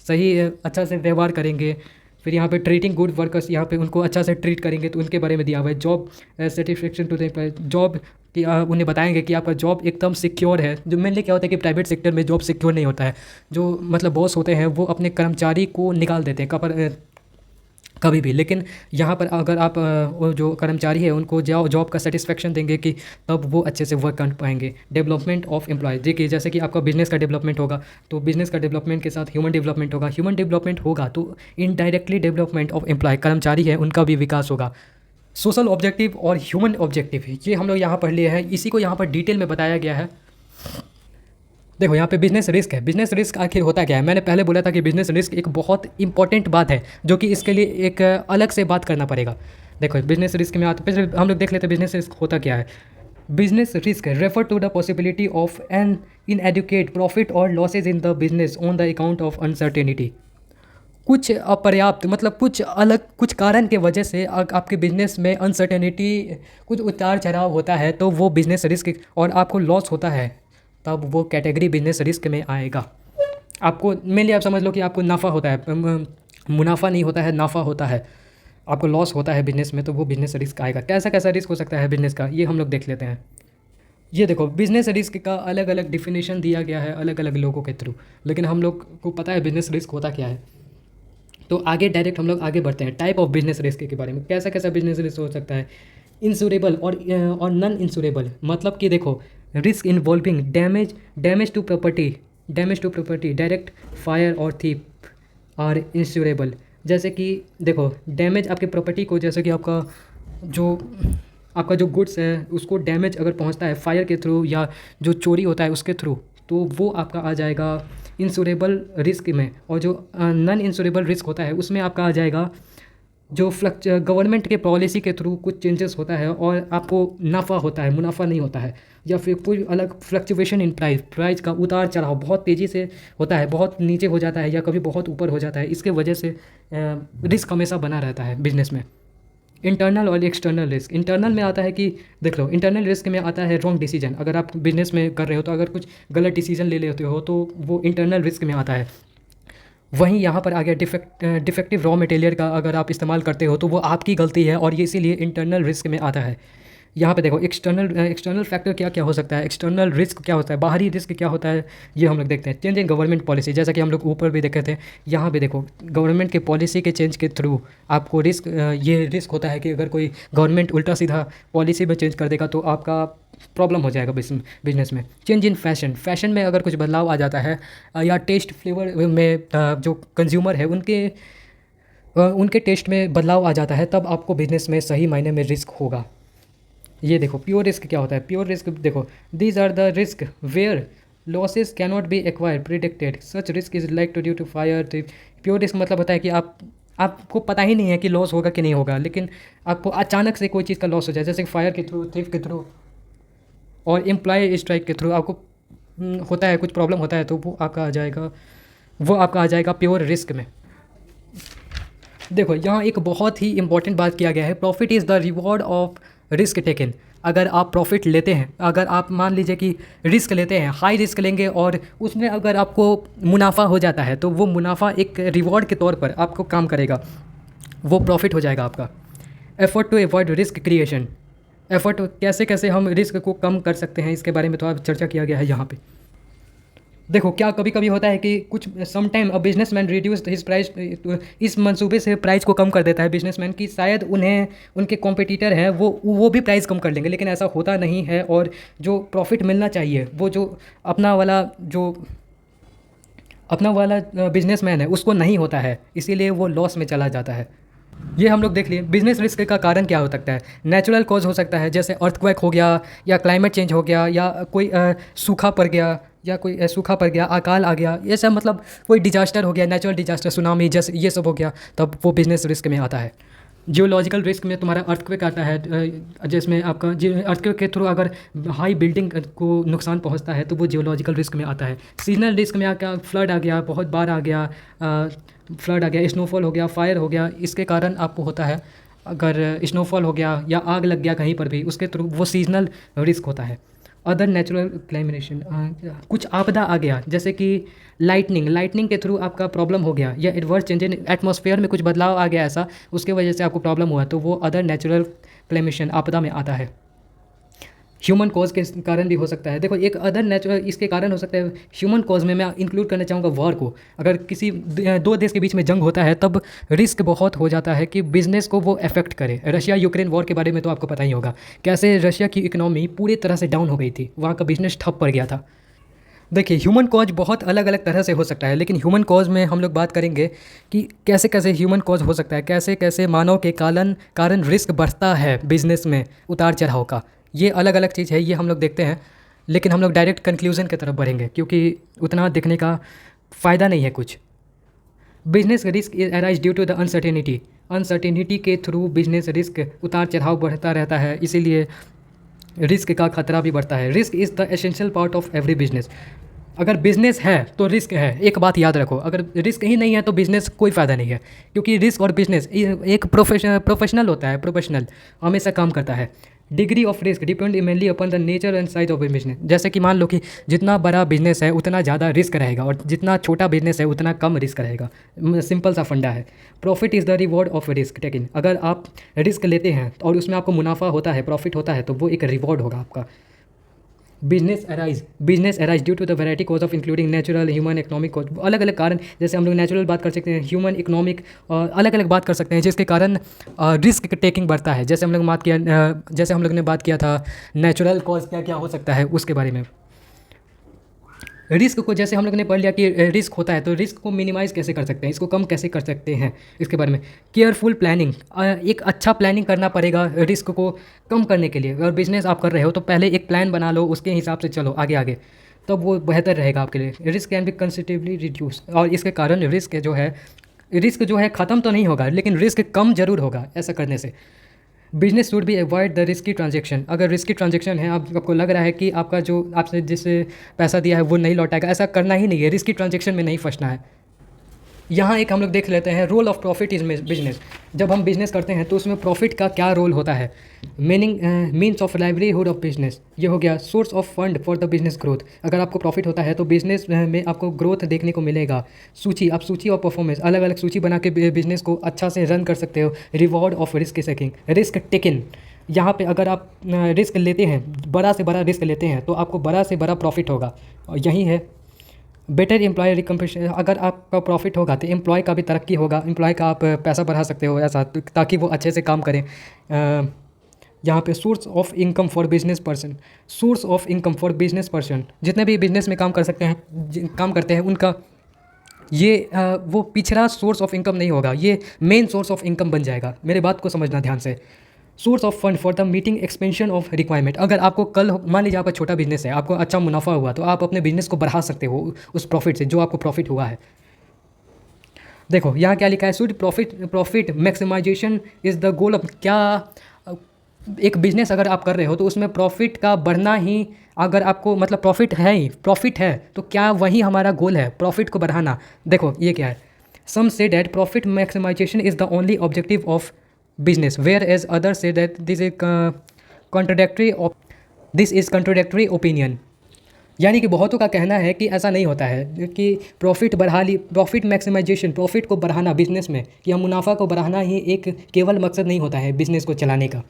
सही अच्छा से व्यवहार करेंगे। फिर यहाँ पे ट्रीटिंग गुड वर्कर्स, यहाँ पे उनको अच्छा से ट्रीट करेंगे तो उनके बारे में दिया हुआ है। Job satisfaction to the employ, job कि उन्हें बताएंगे कि आपका जॉब एकदम सिक्योर है। जो मेनली क्या होता है कि प्राइवेट सेक्टर में जॉब सिक्योर नहीं होता है, जो मतलब बॉस होते हैं वो अपने कर्मचारी को निकाल देते हैं कभी भी, लेकिन यहाँ पर अगर आप वो जो कर्मचारी है उनको जॉब का सेटिस्फेक्शन देंगे कि तब वो अच्छे से वर्क कर पाएंगे। डेवलपमेंट ऑफ एम्प्लॉय, देखिए जैसे कि आपका बिज़नेस का डेवलपमेंट होगा तो बिज़नेस का डेवलपमेंट के साथ ह्यूमन डेवलपमेंट होगा, ह्यूमन डेवलपमेंट होगा तो इनडायरेक्टली डेवलपमेंट ऑफ एम्प्लॉय, कर्मचारी है उनका भी विकास होगा। सोशल ऑब्जेक्टिव और ह्यूमन ऑब्जेक्टिव, ये हम लोग यहाँ पढ़ लिए हैं, इसी को यहाँ पर डिटेल में बताया गया है। देखो यहाँ पे बिजनेस रिस्क है। बिजनेस रिस्क आखिर होता क्या है? मैंने पहले बोला था कि बिजनेस रिस्क एक बहुत इंपॉर्टेंट बात है, जो कि इसके लिए एक अलग से बात करना पड़ेगा। देखो बिजनेस रिस्क में आते पहले हम लोग देख लेते हैं बिजनेस रिस्क होता क्या है। Business risk refer to the possibility of an inadequate profit और losses in the business on the account of uncertainty. कुछ अपर्याप्त मतलब कुछ कारण के वजह से आपके बिजनेस में अनसर्टेनिटी, कुछ उतार चढ़ाव होता है तो वो बिजनेस रिस्क, और आपको लॉस होता है तब वो कैटेगरी बिजनेस रिस्क में आएगा। आपको मेनली आप समझ लो कि आपको नफ़ा होता है, मुनाफा नहीं होता है, नफ़ा होता है। आपको लॉस होता है बिजनेस में तो वो बिजनेस रिस्क आएगा। कैसा कैसा रिस्क हो सकता है बिजनेस का, ये हम लोग देख लेते हैं। ये देखो बिजनेस रिस्क का अलग अलग डिफिनेशन दिया गया है अलग अलग लोगों के थ्रू, लेकिन हम लोग को पता है बिजनेस रिस्क होता क्या है। तो आगे डायरेक्ट हम लोग आगे बढ़ते हैं टाइप ऑफ बिजनेस रिस्क के बारे में। कैसा कैसा बिजनेस रिस्क हो सकता है। इंश्योरेबल और नॉन इंश्योरेबल, मतलब कि देखो risk involving damage to property direct fire और थीप आर इंश्योरेबल। जैसे कि देखो डैमेज आपके प्रॉपर्टी को, जैसे कि आपका जो गुड्स है उसको डैमेज अगर पहुंचता है फायर के थ्रू या जो चोरी होता है उसके थ्रू, तो वो आपका आ जाएगा इंश्योरेबल रिस्क में। और जो नॉन इंश्योरेबल रिस्क होता है उसमें आपका आ जाएगा जो गवर्नमेंट के पॉलिसी के थ्रू कुछ चेंजेस होता है और आपको नफ़ा होता है, मुनाफा नहीं होता है, या फिर कोई अलग फ्लक्चुएशन इन प्राइस का उतार चढ़ाव बहुत तेज़ी से होता है, बहुत नीचे हो जाता है या कभी बहुत ऊपर हो जाता है। इसके वजह से रिस्क हमेशा बना रहता है बिजनेस में। इंटरनल और एक्सटर्नल रिस्क। इंटरनल में आता है कि देख लो, इंटरनल रिस्क में आता है रॉन्ग डिसीजन। अगर आप बिजनेस में कर रहे हो तो अगर कुछ गलत डिसीजन ले लेते हो तो वो इंटरनल रिस्क में आता है। वहीं यहाँ पर आ गया डिफेक्टिव रॉ मटेरियल का अगर आप इस्तेमाल करते हो तो वो आपकी गलती है और ये इसीलिए इंटरनल रिस्क में आता है। यहाँ पे देखो एक्सटर्नल फैक्टर क्या क्या हो सकता है, एक्सटर्नल रिस्क क्या होता है, बाहरी रिस्क क्या होता है, ये हम लोग देखते हैं। चेंज इन गवर्नमेंट पॉलिसी, जैसा कि हम लोग ऊपर भी देखे थे, यहाँ पे देखो गवर्नमेंट के पॉलिसी के चेंज के थ्रू आपको ये रिस्क होता है कि अगर कोई गवर्नमेंट उल्टा सीधा पॉलिसी में चेंज कर देगा तो आपका प्रॉब्लम हो जाएगा बिजनेस में। चेंज इन फैशन में अगर कुछ बदलाव आ जाता है या टेस्ट फ्लेवर में जो कंज्यूमर है उनके टेस्ट में बदलाव आ जाता है, तब आपको बिजनेस में सही मायने में रिस्क होगा। ये देखो प्योर रिस्क क्या होता है। प्योर रिस्क देखो, these are the risk where losses cannot be acquire predicted, such risk is like to due to fire. Pure risk मतलब होता है कि आपको पता ही नहीं है कि लॉस होगा कि नहीं होगा, लेकिन आपको अचानक से कोई चीज़ का लॉस हो जाए, जैसे फायर के थ्रू, थ्रिफ्ट के थ्रू और एम्प्लॉय स्ट्राइक के थ्रू आपको होता है, कुछ प्रॉब्लम होता है, तो वो आपका आ जाएगा प्योर रिस्क में। देखो यहाँ एक बहुत ही इंपॉर्टेंट बात किया गया है, profit is the reward of risk taken. अगर आप प्रॉफिट लेते हैं, अगर आप मान लीजिए कि रिस्क लेते हैं, हाई रिस्क लेंगे और उसमें अगर आपको मुनाफा हो जाता है तो वो मुनाफा एक रिवॉर्ड के तौर पर आपको काम करेगा, वो प्रॉफिट हो जाएगा आपका। Effort to avoid risk creation, effort कैसे कैसे हम रिस्क को कम कर सकते हैं, इसके बारे में तो आप चर्चा किया गया है यहाँ पे। देखो क्या कभी कभी होता है कि कुछ some time a businessman reduce his price, इस मंसूबे से प्राइस को कम कर देता है बिजनेसमैन कि शायद उन्हें उनके कॉम्पिटिटर हैं वो भी प्राइस कम कर लेंगे, लेकिन ऐसा होता नहीं है। और जो प्रॉफिट मिलना चाहिए वो जो अपना वाला बिजनेसमैन है उसको नहीं होता है, इसीलिए वो लॉस में चला जाता है। ये हम लोग देख लिए। बिजनेस रिस्क का कारण क्या हो सकता है, नेचुरल कॉज हो सकता है, जैसे अर्थक्वेक हो गया या क्लाइमेट चेंज हो गया या कोई सूखा पड़ गया या कोई सूखा पड़ गया, अकाल आ गया, ये सब मतलब कोई डिजास्टर हो गया, नेचुरल डिजास्टर, सुनामी जैसे ये सब हो गया, तब वो बिजनेस रिस्क में आता है। जियोलॉजिकल रिस्क में तुम्हारा अर्थक्वेक आता है, जिसमें आपका अर्थक्वेक के थ्रू अगर हाई बिल्डिंग को नुकसान पहुंचता है तो वो जियोलॉजिकल रिस्क में आता है। सीजनल रिस्क में आकर फ्लड आ गया, बहुत बार आ गया, फ्लड आ गया, स्नोफॉल हो गया, फायर हो गया, इसके कारण आपको होता है। अगर स्नोफॉल हो गया या आग लग गया कहीं पर भी, उसके थ्रू वो सीजनल रिस्क होता है। अदर नेचुरल क्लाइमिनेशन, कुछ आपदा आ गया जैसे कि लाइटनिंग के थ्रू आपका प्रॉब्लम हो गया या एडवर्स चेंज इन एटमॉस्फेयर में कुछ बदलाव आ गया ऐसा, उसके वजह से आपको प्रॉब्लम हुआ, तो वो अदर नेचुरल क्लाइमेशन आपदा में आता है। ह्यूमन कॉज के कारण भी हो सकता है। देखो एक अदर नेचुरल इसके कारण हो सकता है ह्यूमन कॉज में मैं इंक्लूड करना चाहूँगा वॉर को। अगर किसी दो देश के बीच में जंग होता है तब रिस्क बहुत हो जाता है कि बिजनेस को वो अफेक्ट करे। रशिया यूक्रेन वॉर के बारे में तो आपको पता ही होगा, कैसे रशिया की इकोनॉमी पूरी तरह से डाउन हो गई थी, वहाँ का बिजनेस ठप पड़ गया था। देखिए ह्यूमन कॉज बहुत अलग अलग तरह से हो सकता है, लेकिन ह्यूमन कॉज में हम लोग बात करेंगे कि कैसे कैसे ह्यूमन कॉज हो सकता है, कैसे कैसे मानव के कारण रिस्क बढ़ता है बिजनेस में, उतार चढ़ाव का। ये अलग अलग चीज़ है, ये हम लोग देखते हैं, लेकिन हम लोग डायरेक्ट कंक्लूजन की तरफ बढ़ेंगे क्योंकि उतना देखने का फ़ायदा नहीं है कुछ। Business risk arise due to the uncertainty के थ्रू बिजनेस रिस्क उतार चढ़ाव बढ़ता रहता है, इसीलिए रिस्क का खतरा भी बढ़ता है। Risk is the essential part of every business. अगर बिजनेस है तो रिस्क है, एक बात याद रखो, अगर रिस्क ही नहीं है तो बिजनेस कोई फ़ायदा नहीं है, क्योंकि रिस्क और बिजनेस एक प्रोफेशनल होता है, प्रोफेशनल हमेशा काम करता है। Degree of risk depend mainly upon the nature and size of A business. जैसे कि मान लो कि जितना बड़ा बिजनेस है उतना ज़्यादा रिस्क रहेगा और जितना छोटा बिजनेस है उतना कम रिस्क रहेगा। सिंपल सा फंडा है। Profit is the reward of risk taking. अगर आप रिस्क लेते हैं और उसमें आपको मुनाफा होता है, प्रॉफिट होता है, तो वो एक रिवॉर्ड होगा आपका। Business arise due to the variety cause of including natural, human, economic cause. अलग अलग कारण, जैसे हम लोग नेचुरल बात कर सकते हैं, ह्यूमन, इकोनॉमिक, और अलग अलग बात कर सकते हैं जिसके कारण रिस्क टेकिंग बढ़ता है। जैसे हम लोग ने बात किया था नेचुरल कॉज क्या क्या हो सकता है उसके बारे में। रिस्क को जैसे हम लोग ने पढ़ लिया कि रिस्क होता है, तो रिस्क को मिनिमाइज़ कैसे कर सकते हैं, इसको कम कैसे कर सकते हैं, इसके बारे में। केयरफुल प्लानिंग, एक अच्छा प्लानिंग करना पड़ेगा रिस्क को कम करने के लिए। अगर बिजनेस आप कर रहे हो तो पहले एक प्लान बना लो, उसके हिसाब से चलो आगे आगे, तब वो बेहतर रहेगा आपके लिए। Risk can be considerably reduce, और इसके कारण रिस्क जो है ख़त्म तो नहीं होगा, लेकिन रिस्क कम जरूर होगा ऐसा करने से। Business should be avoid the risky transaction. अगर रिस्की ट्रांजेक्शन है, आपको लग रहा है कि आपका जो आपसे जिससे पैसा दिया है वो नहीं लौटाएगा, ऐसा करना ही नहीं है, रिस्की ट्रांजेक्शन में नहीं फंसना है। यहाँ एक हम लोग देख लेते हैं role of profit is business. जब हम बिजनेस करते हैं तो उसमें प्रॉफिट का क्या रोल होता है। Means of livelihood of business, ये हो गया। Source of fund for the business growth, अगर आपको प्रॉफिट होता है तो बिजनेस में आपको ग्रोथ देखने को मिलेगा। सूची, आप सूची और परफॉर्मेंस, अलग अलग सूची बना के बिजनेस को अच्छा से रन कर सकते हो। Reward of risk taking, risk taken, यहाँ पे अगर आप रिस्क लेते हैं, बड़ा से बड़ा रिस्क लेते हैं तो आपको बड़ा से बड़ा प्रॉफिट होगा, और यही है। बेटर एम्प्लॉय रिकम्पेंसेशन, अगर आपका प्रॉफिट होगा तो एम्प्लॉय का भी तरक्की होगा, एम्प्लॉय का आप पैसा बढ़ा सकते हो ऐसा, ताकि वो अच्छे से काम करें। यहाँ पे source of income for business person, source of income for business person, जितने भी बिजनेस में काम कर सकते हैं, काम करते हैं, उनका ये वो पिछड़ा सोर्स ऑफ इनकम नहीं होगा, ये मेन सोर्स ऑफ इनकम बन जाएगा। मेरे बात को समझना ध्यान से। Source of fund for the meeting expansion of requirement, अगर आपको कल मान लीजिए आपका छोटा बिजनेस है, आपको अच्छा मुनाफा हुआ, तो आप अपने बिजनेस को बढ़ा सकते हो उस प्रॉफिट से जो आपको प्रॉफिट हुआ है। देखो यहाँ क्या लिखा है, should profit maximization is the goal of, क्या एक बिजनेस अगर आप कर रहे हो तो उसमें प्रॉफिट का बढ़ना ही, अगर आपको मतलब प्रॉफिट है ही, प्रॉफिट है तो क्या वही हमारा गोल है, प्रॉफिट को बढ़ाना। देखो ये क्या है, some say that profit maximization is the only objective of business, whereas other say that this is contradictory opinion. यानी कि बहुतों का कहना है कि ऐसा नहीं होता है कि प्रॉफिट बढ़ा ली, प्रॉफिट मैक्सिमाइजेशन, प्रॉफिट को बढ़ाना बिजनेस में, कि हम मुनाफा को बढ़ाना ही एक केवल मकसद नहीं होता है बिजनेस को चलाने का।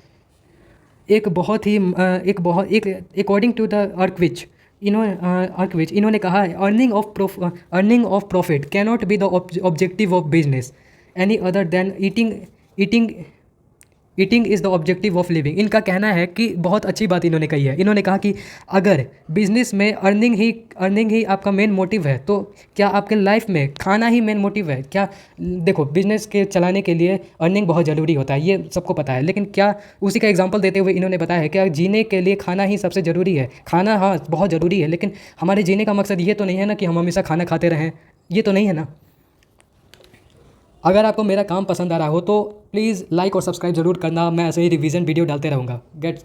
एक बहुत ही एक अकॉर्डिंग टू द अर्कविच, इन्होंने कहा है, earning of profit cannot be the objective of business any other than eating is the objective of living. इनका कहना है कि बहुत अच्छी बात इन्होंने कही है, इन्होंने कहा कि अगर बिजनेस में अर्निंग ही आपका मेन मोटिव है तो क्या आपके लाइफ में खाना ही मेन मोटिव है क्या। देखो बिजनेस के चलाने के लिए अर्निंग बहुत ज़रूरी होता है, ये सबको पता है, लेकिन क्या उसी का एग्जांपल देते हुए इन्होंने बताया है क्या जीने के लिए खाना ही सबसे ज़रूरी है। खाना हाँ बहुत ज़रूरी है, लेकिन हमारे जीने का मकसद ये तो नहीं है ना कि हम हमेशा खाना खाते रहें, ये तो नहीं है ना। अगर आपको मेरा काम पसंद आ रहा हो तो प्लीज़ लाइक और सब्सक्राइब ज़रूर करना, मैं ऐसे ही रिवीजन वीडियो डालते रहूँगा। गेट